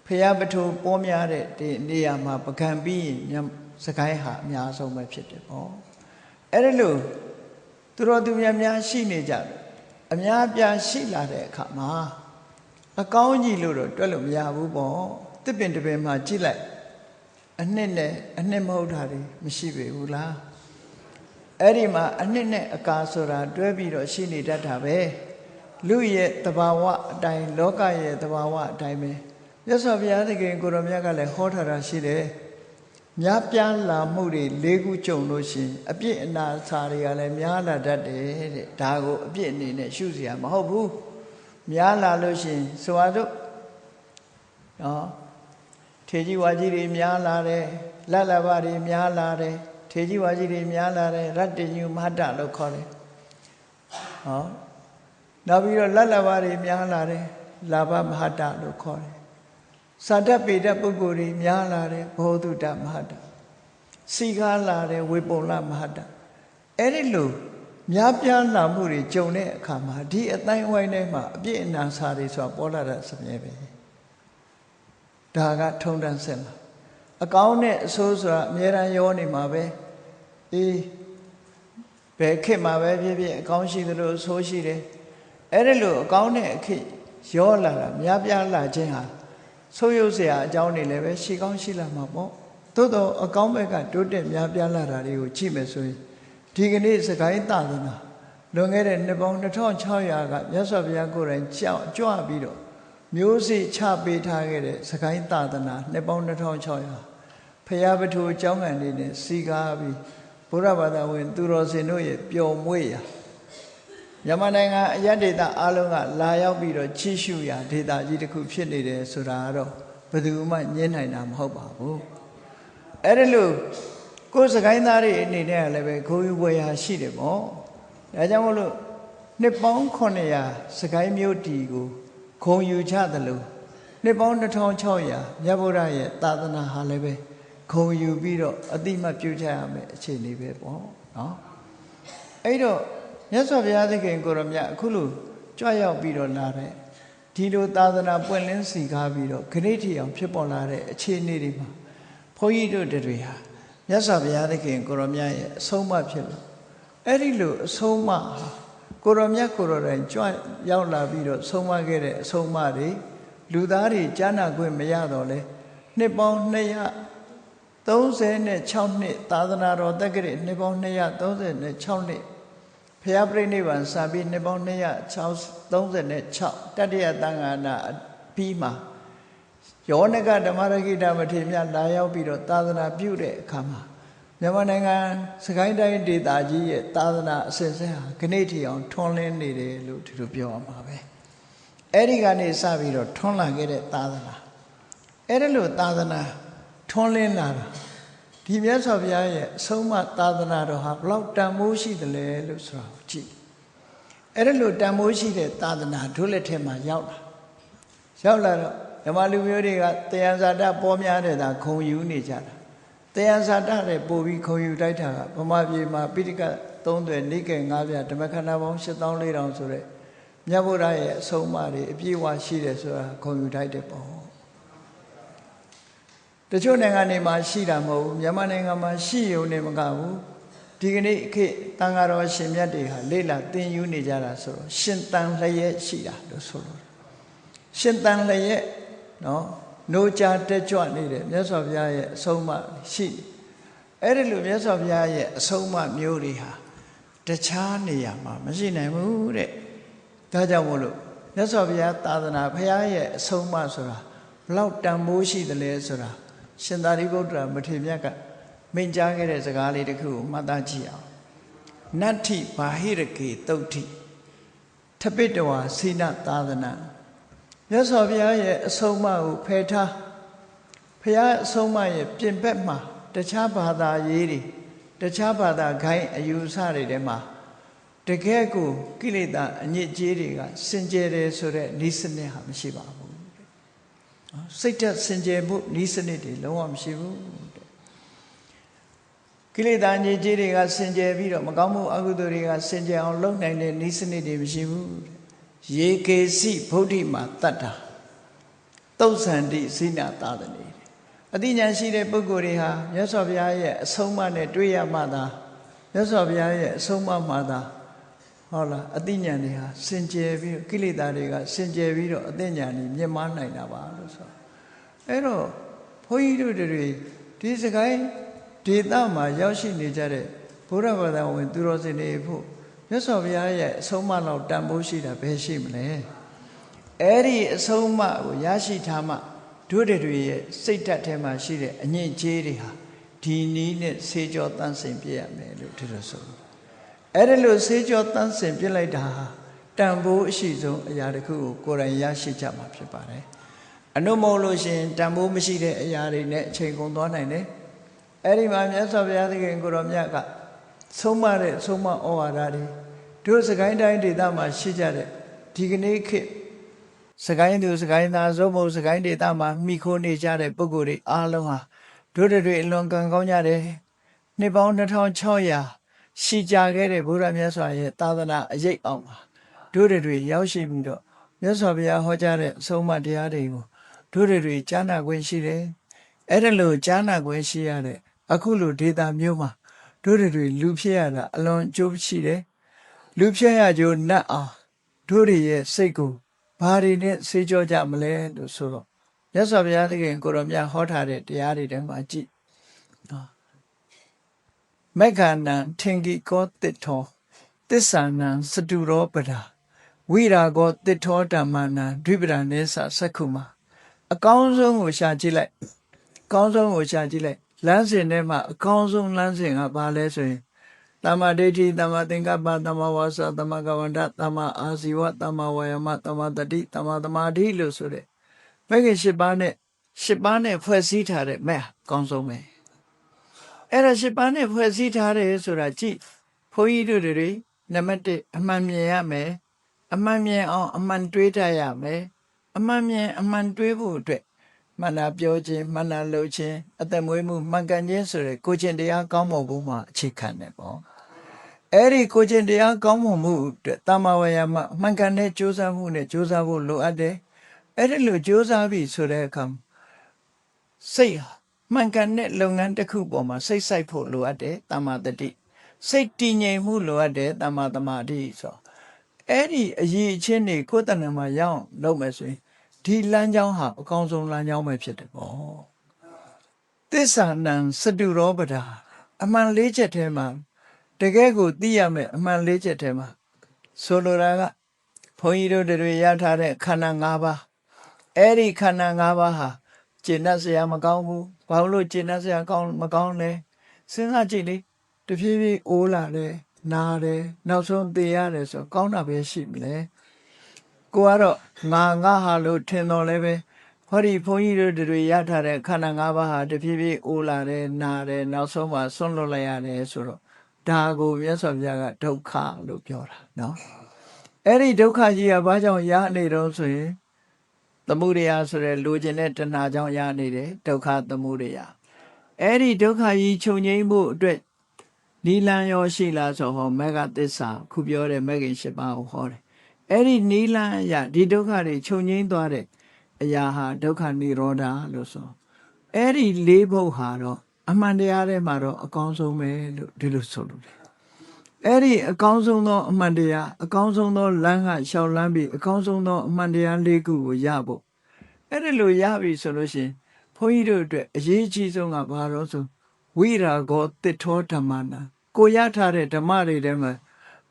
ဖျားပထိုးပေါ်များတဲ့ဒီနေရာမှာပကံပြီးရင်စကိုင်းဟာအများဆုံးပဲဖြစ်တယ်ပေါ့အဲ့ဒါလို့သူတော်သူများရှိနေကြတယ်အများပြားရှိလာတဲ့အခါမှာအကောင်းကြီးလို့တော့တွက်လို့မရဘူးပေါ့တစ်ပင်တစ်ပင်မှာကြည့်လိုက်အနှစ်နဲ့အနှစ်မဟုတ်တာတွေမရှိပေဘူးလားအဲ့ဒီမှာအနှစ်နဲ့အကာဆိုတာတွဲပြီးတော့ရှိနေတတ်တာပဲလူရဲ့တဘာဝအတိုင်းလောကရဲ့တဘာဝအတိုင်းပဲမြတ်စွာဘုရားသခင်ကိုရောမြတ်ကလည်းဟောထားတာရှိတယ်များပြားလာမှုတွေ၄ခုကြုံလို့ရှိရင်အပြစ်အနာစာတွေကလည်းများလာတတ်တယ်တဲ့ဒါကိုအပြစ်အနေနဲ့ရှုစရာမဟုတ်ဘူးများလာလို့ရှိရင်ဆိုပါစို့နော်ထေကြီးဝါကြီးတွေများလာတယ်လတ်လဘတွေများလာတယ်ထေကြီးဝါကြီးတွေများလာတယ်ရတ္တညုမဟတ္တလို့ခေါ်တယ်ဟောနောက်ပြီးတော့လတ်လဘတွေများလာတယ်လာဘမဟတ္တလို့ခေါ်တယ်စာတတ်ပေတတ်ပုဂ္ဂိုလ်တွေများလာတယ်ဘောဓုတမဟတ္တစီကားလာတယ်ဝေပုံလမဟတ္တအဲ့ဒီလိုများပြားလာမှုတွေကြုံတဲ့အခါမှာဒီအတိုင်းဝိုင်းထဲမှာအပြည့်အနာစာတွေဆိုတာပေါ်လာတာစမြဲပဲဒါကထုံတန်းဆက်လာအကောင်းနဲ့အဆိုးဆိုတာအများအားရောနေမှာပဲအေးဘယ်ခေတ်မှာပဲဖြစ်ဖြစ်အကောင်းရှိသလိုအဆိုးရှိတယ်အဲ့ဒီလိုအကောင်းနဲ့အခေတ်ရောလာတာများပြားလာခြင်းဟာဆိုးရုပ်เสียအကြောင်းတွေလည်းပဲရှိကောင်းရှိလာမှာပေါ့သို့တော့အကောင်းဘက်ကတိုးတက်များပြားလာတာတွေကိုကြည့်မယ်ဆိုရင်ဒီကနေ့စကိုင်းသာသနာလွန်ခဲ့တဲ့နှစ်ပေါင်း2600ကမြတ်စွာဘုရားကိုယ်တိုင်ကြွပြီးတော့မျိုးစေ့ချပေးထားခဲ့တဲ့စကိုင်းသာသနာနှစ်ပေါင်း2600ဖျားပထိုးကျောင်းကန်လေးနဲ့စီကားပြီးဘုရားဘာသာဝင်သူတော်စင်တို့ရဲ့ပျော်မွေ့ရာမြန်မာနိုင်ငံအယက်ဒေသအားလုံးကလာရောက်ပြီးတော့ချီးရှုရာဒေသကြီးတစ်ခုဖြစ်နေတယ်ဆိုတာတော့ဘယ်သူမှညှင်းနိုင်တာမဟုတ်ပါဘူးအဲ့ဒါလို့ကိုယ်စကိုင်းသားတွေအနေနဲ့လည်းပဲဂုဏ်ယူပွဲရာရှိတယ်ပေါ့ဒါကြောင့်မို့လို့နှစ်ပေါင်း900စကိုင်းမြို့တီကိုဂုဏ်ယူကြသလိုနှစ်ပေါင်း2600မြတ်ဗုဒ္ဓရဲ့သာသနာဟာလည်းပဲဂုဏ်ယူပြီးတော့အတိမတ်ပြုကြရမယ်အခြေအနေပဲပေါ့နော်အဲ့တော့မြတ်စွာဘုရားသခင်ကိုရောမြတ်အခုလိုကြွရောက်ပြီးတော့လာတဲ့ဒီလိုသာသနာပွင့်လင်းစီကားပြီးတော့ခရစ်တီအောင်ဖြစ်ပေါ်လာတဲ့အခြေအနေတွေမှာဘုန်းကြီးတို့တွေဟာမြတ်စွာဘုရားသခင်ကိုရောမြတ်ရဲ့အဆုံးအမဖြစ်လို့အဲ့ဒီလိုအဆုံးအမကိုရောမြတ်ကိုရောတိုင်ကြွရောက်လာပြီးတော့ဆုံးမခဲ့တဲ့အဆုံးအမတွေလူသားတွေကြားနာခွင့်မရတော့လဲနှစ်ပေါင်း236နှစ်သာသနာတော်တက္ကရာနှစ်ပေါင်း236နှစ်ဖျားပြိဋိဘံစာပြီးနှစ်ပေါင်း236တတိယသံဃာနာပြီးမှာယောနကဓမ္မရဂိတမထေရမြတ်လာရောက်ပြီးတော့သာသနာပြုတဲ့အခါမှာမြန်မာနိုင်ငံစကိုင်းတိုင်းဒေသကြီးရဲ့သာသနာအစဉ်ဆက်ဟာခဏိထီအောင်ထွန်းလင်းနေတယ်လို့ဒီလိုပြောရမှာပဲအဲ့ဒီကနေစပြီးတော့ထွန်းလာခဲ့တဲ့သာသနာအဲ့ဒီလိုသာသနာထွန်းလင်းလာတာဒီမြတ်စွာဘုရားရဲ့အဆုံးအမသာသနာတော်ဟာဘလောက်တန်ဖိုးရှိတယ်လဲလို့ဆိုတာကိုကြည့်အဲ့ဒီလိုတန်ဖိုးရှိတဲ့သာသနာတို့လက်ထက်မှာရောက်လာတော့ဓမ္မလူမျိုးတွေကတရားဇာတပေါ်များတဲ့သာခုံယူနေကြတာတရားဇာတနဲ့ပို့ပြီးခုံယူတိုက်တာကဗမာပြည်မှာပိဋက3သွယ်နိကေ9ပြဓမ္မခန္ဓာပေါင်း8400ဆိုတဲ့မြတ်ဗုဒ္ဓရဲ့အဆုံးအမတွေအပြည့်အဝရှိတယ်ဆိုတာခုံယူတိုက်တယ်ပေါ့တချို့နိုင်ငံတွေမှာရှိတာမဟုတ်ဘူးမြန်မာနိုင်ငံမှာရှိရုံနဲ့မကဘူးဒီကနေ့ခေတ်တန်ဃာတော်ရှင်မြတ်တွေဟာလေ့လာသင်ယူနေကြတာဆိုတော့ရှင်တန်လျက်ရှိတာလို့ဆိုလို့ရှင်တန်လျက်နော်နိုးကြတက်ကြွနေတယ်မြတ်စွာဘုရားရဲ့အဆုံးအမရှိအဲ့ဒီလိုမြတ်စွာဘုရားရဲ့အဆုံးအမမျိုးတွေဟာတခြားနေရာမှာမရှိနိုင်ဘူးတဲ့ဒါကြောင့်မို့လို့မြတ်စွာဘုရားသာသနာဘုရားရဲ့အဆုံးအမဆိုတာဘ ဘလောက်တန်ဖိုးရှိတယ်လဲဆိုတာရှင်သာရိပုတ္တရာမထေရမြတ်ကမိန့်ကြားခဲ့တဲ့စကားလေးတစ်ခုကိုမှတ်သားကြည့်အောင်နတ္ထိဘာဟိရကေတုတ်ထိထပိတဝါစိနသာသနာမြတ်စွာဘုရားရဲ့အဆုံးအမကိုဖယ်ထားဘုရားအဆုံးအမရဲ့ပြင်ဘက်မှာတခြားဘာသာရေးတွေတခြားဘာသာဂိုင်းအယူဆတွေထဲမှာတကယ်ကိုကိလေသာအညစ်အကြေးတွေကစင်ကြယ်တယ်ဆိုတဲ့ဤစနစ်ဟာမရှိပါဘူးစိတ်ဓာတ်စင်ကြယ်မှုဤစနစ်တွေလုံးဝမရှိဘူးကိလေသာအညစ်အကြေးတွေကစင်ကြယ်ပြီးတော့မကောင်းမှုအကုသိုလ်တွေကစင်ကြယ်အောင်လုပ်နိုင်တဲ့ဤစနစ်တွေမရှိဘူးရေကေစီဗုဒ္ဓိမှာတတ်တာသုတ်ဆန္တိစိနာသာသနေအသိဉာဏ်ရှိတဲ့ပုဂ္ဂိုလ်တွေဟာမြတ်စွာဘုရားရဲ့အဆုံးအမနဲ့တွေ့ရမှသာမြတ်စွာဘုရားရဲ့အဆုံးအမမှသာဟုတ်လားအသိဉာဏ်တွေဟာစင်ကြယ်ပြီးတော့ကိလေသာတွေကစင်ကြယ်ပြီးတော့အသိဉာဏ်တွေမြင့်မားနိုင်တာပါလို့ဆိုအဲ့တော့ဘုန်းကြီးတို့တွေဒီစကိုင်းဒေသမှာရောက်ရှိနေကြတဲ့ဘုရားဘာသာဝင်သူတော်စင်တွေဖို့မြတ်စွာဘုရားရဲ့အဆုံးအမလောက်တန်ဖိုးရှိတာဘယ်ရှိမလဲအဲ့ဒီအဆုံးအမကိုရရှိထားမှတို့တွေရဲ့စိတ်ဓာတ်ထဲမှာရှိတဲ့အညစ်အကြေးတွေဟာဒီနည်းနဲ့ဆေးကြောတန်းစင်ပြည့်ရမယ်လို့ဒီလိုဆိုအဲ့ဒီလိုဆေးကြောတန်းစင်ပြည့်လိုက်တာဟာတန်ဖိုးအရှိဆုံးအရာတစ်ခုကိုကိုယ်တိုင်ရရှိကြမှာဖြစ်ပါတယ်အနုမဟုတ်လို့ရှင်တန်ဖိုးမရှိတဲ့အရာတွေနဲ့အချိန်ကုန်သွားနိုင်တယ်အဲ့ဒီမှာမြတ်စွာဘုရားသခင်ကိုတော်မြတ်ကဆုံးမတဲ့ဆုံးမဩဝါဒတွေတို့စကိုင်းတိုင်းဒေသမှာရှိကြတဲ့ဒီကနေ့ခေတ်စကိုင်းသူစကိုင်းသားဇုံမုံစကိုင်းဒေသမှာမိခိုးနေကြတဲ့ပုဂ္ဂိုလ်တွေအားလုံးဟာတို့တွေအလွန်ကံကောင်းကြတယ်နှစ်ပေါင်း2600ရှိကြခဲ့တဲ့ဘုရားမြတ်စွာရဲ့သာသနာအရေးအောင်ပါတို့တွေရောက်ရှိပြီးတော့မြတ်စွာဘုရားဟောကြားတဲ့အဆုံးအမတရားတွေကိုတို့တွေကြားနာခွင့်ရှိတယ်အဲ့ဒါလို့ကြားနာခွင့်ရှိရတဲ့အခုလိုဒေသမျိုးမှာတို့တွေလူဖြစ်ရတာအလွန်ကြိုးရှိတယ်လူဖြစ်ရကြိုးနတ်အောင်တို့တွေရဲ့စိတ်ကိုဘာတွေနဲ့ဆေးကြောကြမလဲလို့ဆိုတော့မြတ်စွာဘုရားသခင်ကိုတော်မြတ်ဟောထားတဲ့တရားတွေထဲမှာကြည့်မက္ခဏံထင်ကြီးကောတစ်ထောသစ္ဆာနံစတုရောပဒာဝိရာကောတစ်ထောဓမ္မနံဒွိပဒာနေသစက္ခုမှာအကောင်းဆုံးကိုရှာကြည့်လိုက်အကောင်းဆုံးကိုရှာကြည့်လိုက်လမ်းစဉ်ထဲမှာအကောင်းဆုံးလမ်းစဉ်ကဘာလဲဆိုရင်သမ္မာဒိဋ္ဌိသမ္မာသင်္ကပ္ပသမ္မာဝါစာသမ္မာကမ္မန္တသမ္မာအာဇီဝသမ္မာဝါယာမသမ္မာတတိသမ္မာသမာဓိလို့ဆိုတဲ့မဂ္ဂင်၈ပါးနဲ့ဖွဲ့စည်းထားတဲ့မဲ့အကောင်းဆုံးပဲအဲ့ဒါ၈ပါးနဲ့ဖွဲ့စည်းထားတယ်ဆိုတာကြည့်ဘုန်းကြီးတို့တွေနံပါတ်1အမှန်မြင်ရမယ်အမှန်မြင်အောင်အမှန်တွေးတတ်ရမယ်အမှန်မြင်အမှန်တွေးဖို့အတွက်မှန်တာပြောခြင်းမှန်တာလုပ်ခြင်းအသက်မွေးမှုမှန်ကန်ခြင်းဆိုတဲ့ကိုခြင်းတရားကောင်းမွန်ဖို့မှာအခြေခံတယ်ပေါ့အဲ့ဒီကိုခြင်းတရားကောင်းမွန်မှုအတွက်တမ္မာဝါယာမမှန်ကန်တဲ့ကြိုးစားမှုနဲ့ကြိုးစားဖို့လိုအပ်တယ်အဲ့ဒီလိုကြိုးစားပြီးဆိုတဲ့အခါစိတ်ဟာမှန်ကန်တဲ့လုပ်ငန်းတစ်ခုပေါ်မှာစိတ်ဆိုင်ဖို့လိုအပ်တယ်တမ္မာတတိစိတ်တည်ငြိမ်မှုလိုအပ်တယ်တမ္မာသမာဓိဆိုအဲ့ဒီအရေးအချင်းတွေကိုယ်တဏ္ဍာမှာရအောင်လုပ်မယ်ဆိုရင်ဒီလမ်းကြောင်းဟာအကောင်းဆုံးလမ်းကြောင်းပဲဖြစ်တယ်ပေါ့သစ္စာနံစတုရောပဒာအမှန်၄ချက်ထဲမှာတကယ်ကိုသိရမယ်အမှန်၄ချက်ထဲမှာဆိုလိုတာကဘုန်းကြီးတို့တွေရထားတဲ့ခန္ဓာ၅ပါးအဲ့ဒီခန္ဓာ၅ပါးဟာကျင့်တတ်စရာမကောင်းဘူးဘာလို့ကျင့်တတ်စရာမကောင်းလဲစဉ်းစားကြည့်လေတဖြည်းဖြည်းအိုးလာတယ်နားတယ်နောက်ဆုံးသိရတယ်ဆိုကောင်းတာပဲရှိမလဲကိုကတော့ငါဟာလို့ထင်တော်လဲပဲဟောဒီဘုန်းကြီးတို့တွေရထားတဲ့ခန္ဓာ၅ပါးဟာတဖြည်းဖြည်းအိုးလာတယ်နားတယ်နောက်ဆုံးမှဆွန့်လွတ်လိုက်ရတယ်ဆိုတော့ဒါကိုမြတ်စွာဘုရားကဒုက္ခလို့ပြောတာနော်အဲ့ဒီဒုက္ခကြီးကဘာကြောင့်ရနေတော့ဆိုရင်သမုဒယဆိုတဲ့လိုချင်တဲ့တဏှာကြောင့်ရနေတယ်ဒုက္ခသမုဒယအဲ့ဒီဒုက္ခကြီးချုပ်ငြိမ်းဖို့အတွက်နိလန်ရောရှိလားဆိုဟောမဂ္ဂသစ္စာခုပြောတဲ့မဂ္ဂင်၈ပါးကိုဟောတယ်အဲ့ဒီနိလန်အရာဒီဒုက္ခတွေချုပ်ငြိမ်းသွားတဲ့အရာဟာဒုက္ခនិရောဓလို့ဆိုအဲ့ဒီ၄ဘုတ်ဟာတော့အမှန်တရားထဲမှာတော့အကောင်းဆုံးပဲလို့ဒီလိုဆိုလို့တယ်အဲ့ဒီအကောင်းဆုံးသောအမှန်တရားအကောင်းဆုံးသောလမ်းကရှောက်လန်းပြီးအကောင်းဆုံးသောအမှန်တရား၄ခုကိုရဖို့အဲ့ဒီလိုရပြီဆိုလို့ရှိရင်ဘုန်းကြီးတို့အတွက်အရေးကြီးဆုံးကဘာလို့ဆိုဝိရာဂောတစ်ထောဓမ္မနာကိုရထားတဲ့ဓမ္မတွေထဲမှာ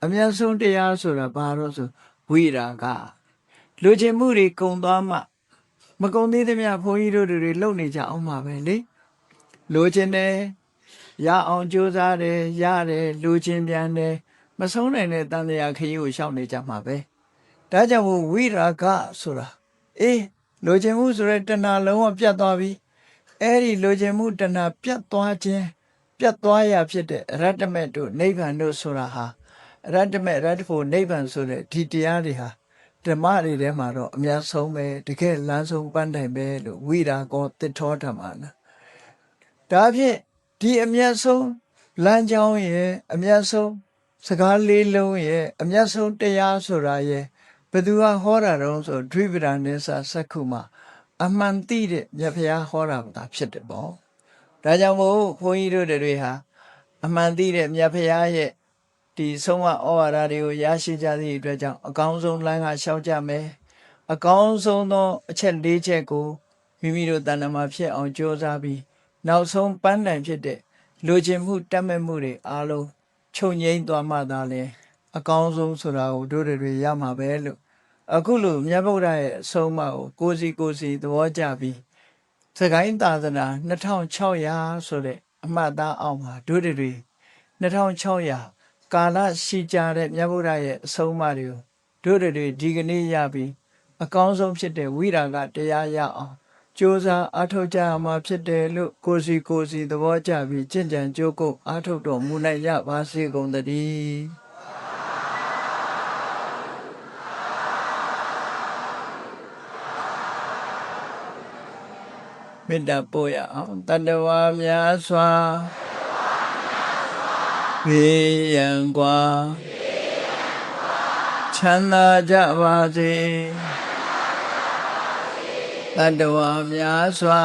အမြတ်ဆုံးတရားဆိုတာဘာလို့ဆိုဝိရာဂလူချင်းမှုတွေကုံသွားမှ မကုန်သေးသမျှဘုန်းကြီးတို့တွေလုံနေကြအောင်ပါပဲလေလိုချင်တယ်ရအောင်ကြိုးစားတယ်ရတယ်လိုချင်ပြန်တယ်မဆုံးနိုင်တဲ့တန်တရားခရီးကိုရှောင်နေကြမှာပဲဒါကြောင့်ဝိရာဂဆိုတာလိုချင်မှုဆိုတဲ့တဏှာလုံးဝပြတ်သွားပြီအဲ့ဒီလိုချင်မှုတဏှာပြတ်သွားခြင်းပြတ်သွားရဖြစ်တဲ့အရတ္တမေတို့နိဗ္ဗာန်တို့ဆိုတာဟာအရတ္တမေအရတ္တဖို့နိဗ္ဗာန်ဆိုတဲ့ဒီတရားတွေဟာဓမ္မတွေထဲမှာတော့အများဆုံးပဲတကယ်လမ်းဆုံးပန်းတိုင်ပဲလို့ဝိရာဂောသစ္ထောဓမ္မနာဒါဖြင့်ဒီအမျက်ဆုံးလမ်းကြောင်းရဲ့အမျက်ဆုံးစကားလေးလုံးရဲ့အမျက်ဆုံးတရားဆိုတာရဲ့ဘယ်သူကဟောတာတော့ဆိုဒွိပဒနိသစက္ခုမှာအမှန်သိတဲ့မြတ်ဖျားဟောတာသာဖြစ်တယ်ပေါ့ဒါကြောင့်မို့ဘုန်းကြီးတို့တွေဟာအမှန်သိတဲ့မြတ်ဖျားရဲ့ဒီဆုံးမဩဝါဒတွေကိုရရှိကြသည့်အတွက်ကြောင့်အကောင်းဆုံးလမ်းကရှောက်ကြမယ်အကောင်းဆုံးသောအချက်၄ချက်ကိုမိမိတို့တဏ္ဍာမှာဖြစ်အောင်ကြိုးစားပြီးနောက်ဆုံးပန်းတိုင်ဖြစ်တဲ့လိုချင်မှုတတ်မဲ့မှုတွေအားလုံးချုပ်ငြိမ်းသွားမှသာလေအကောင်းဆုံးဆိုတာကိုတို့တွေရမှာပဲလို့အခုလိုမြတ်ဗုဒ္ဓရဲ့အဆုံးအမကိုကိုစီသဘောကျပြီးစကိုင်းသာသနာ2600ဆိုတဲ့အမှတ်သားအောင်မှာတို့တွေ2600ကာလရှိကြတဲ့မြတ်ဗုဒ္ဓရဲ့အဆုံးအမတွေကိုတို့တွေဒီကနေ့ရပြီးအကောင်းဆုံးဖြစ်တဲ့ဝိရာဂတရားရအောင်ကြိုးစားအားထုတ်ကြရမှာဖြစ်တယ်လို့ကိုစီသဘောကျပြီးကြင်ကြံကြိုးကုပ်အားထုတ်တော်မူနိုင်ကြပါစေကုန်သတည်းမေတ္တာပို့ရအောင်တတ္တဝါများစွာဘေးရန်กว่าချမ်းသာကြပါစေတတ္တဝါများစွာ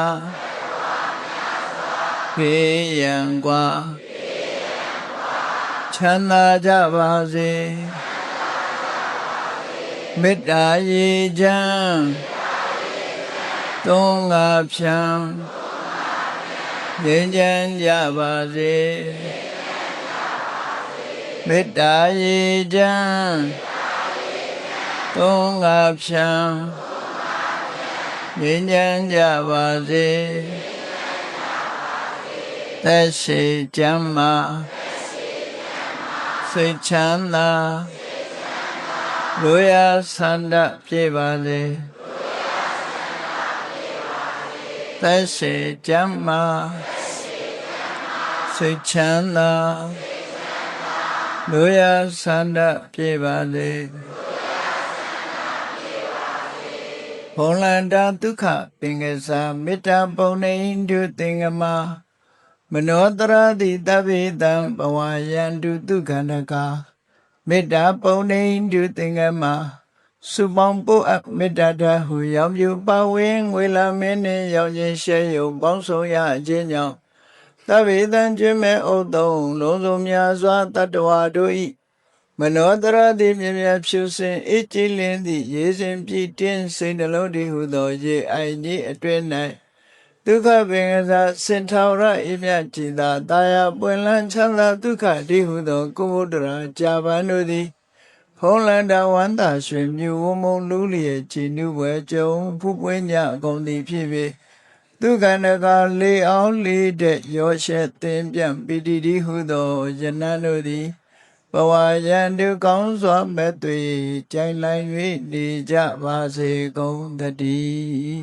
ဘေးရန်กว่าချမ်းသာကြပါစေမေတ္တာရေချမ်းသုံးငါဖြံငြိမ်းချမ်းကြပါစေမေတ္တာရေချမ်းသုံးငါဖြံငြိမ်းချမ်းကြပါစေသက်ရှိကျမ်းမာစိတ်ချမ်းသာလူရဆန္ဒပြည့်ပါစေသက်ရှိကျမ်းမာစိတ်ချမ်းသာလူရဆန္ဒပြည့်ပါစေဘုံလန္တာဒုက္ခပင်ကစားမေတ္တာပုံနေဒုသင်္ကမမနောတရတိတဗ္ဗေတံဘဝယန္တုဒုက္ခန္တကာမေတ္တာပုံနေဒုသင်္ကမစုပေါင်းပို့အပ်မေတ္တာဓာတ်ဟုရောင်ပြူပါဝင်ငွေလာမင်းနှင့်ရောင်ခြင်းရှဲယုံပေါင်းဆောင်ရခြင်းကြောင့်တဗ္ဗေတံကျွမ်းမဲ့ဥသုံးလုံးစုံများစွာတတ္တဝါတို့၏မနောတရတိမြမြဖြူစင်အေးကြည်လင်းသည့်ရေစဉ်ပြည့်တင်းစိတ်နှလုံးတည်ဟုသောရေအိုင်ကြီးအတွင်း၌ဒုက္ခပင်ကစားစင်ထောရအေးမြကြည်သာတာယာပွင့်လန်းချမ်းသာဒုက္ခတည်ဟုသောကုမုဒ္ဒရာကြာပန်တို့သည်ဖုံးလန္တာဝန္တာရွှင်မြူဝမုံလူလျက်ကြည်နုပွဲကြုံဖူးပွင့်ညအကုန်သည်ဖြစ်၍ဒုက္ခန္တကလေအောင်လေးတဲ့ရောရှက်သင်ပြန်ပိတိတိဟုသောယနန်တို့သည်ဘဝယန္တုကောင်းစွာမဲ့သွေကြိုင်လိုက်၍နေကြပါစေကုန်သတည်း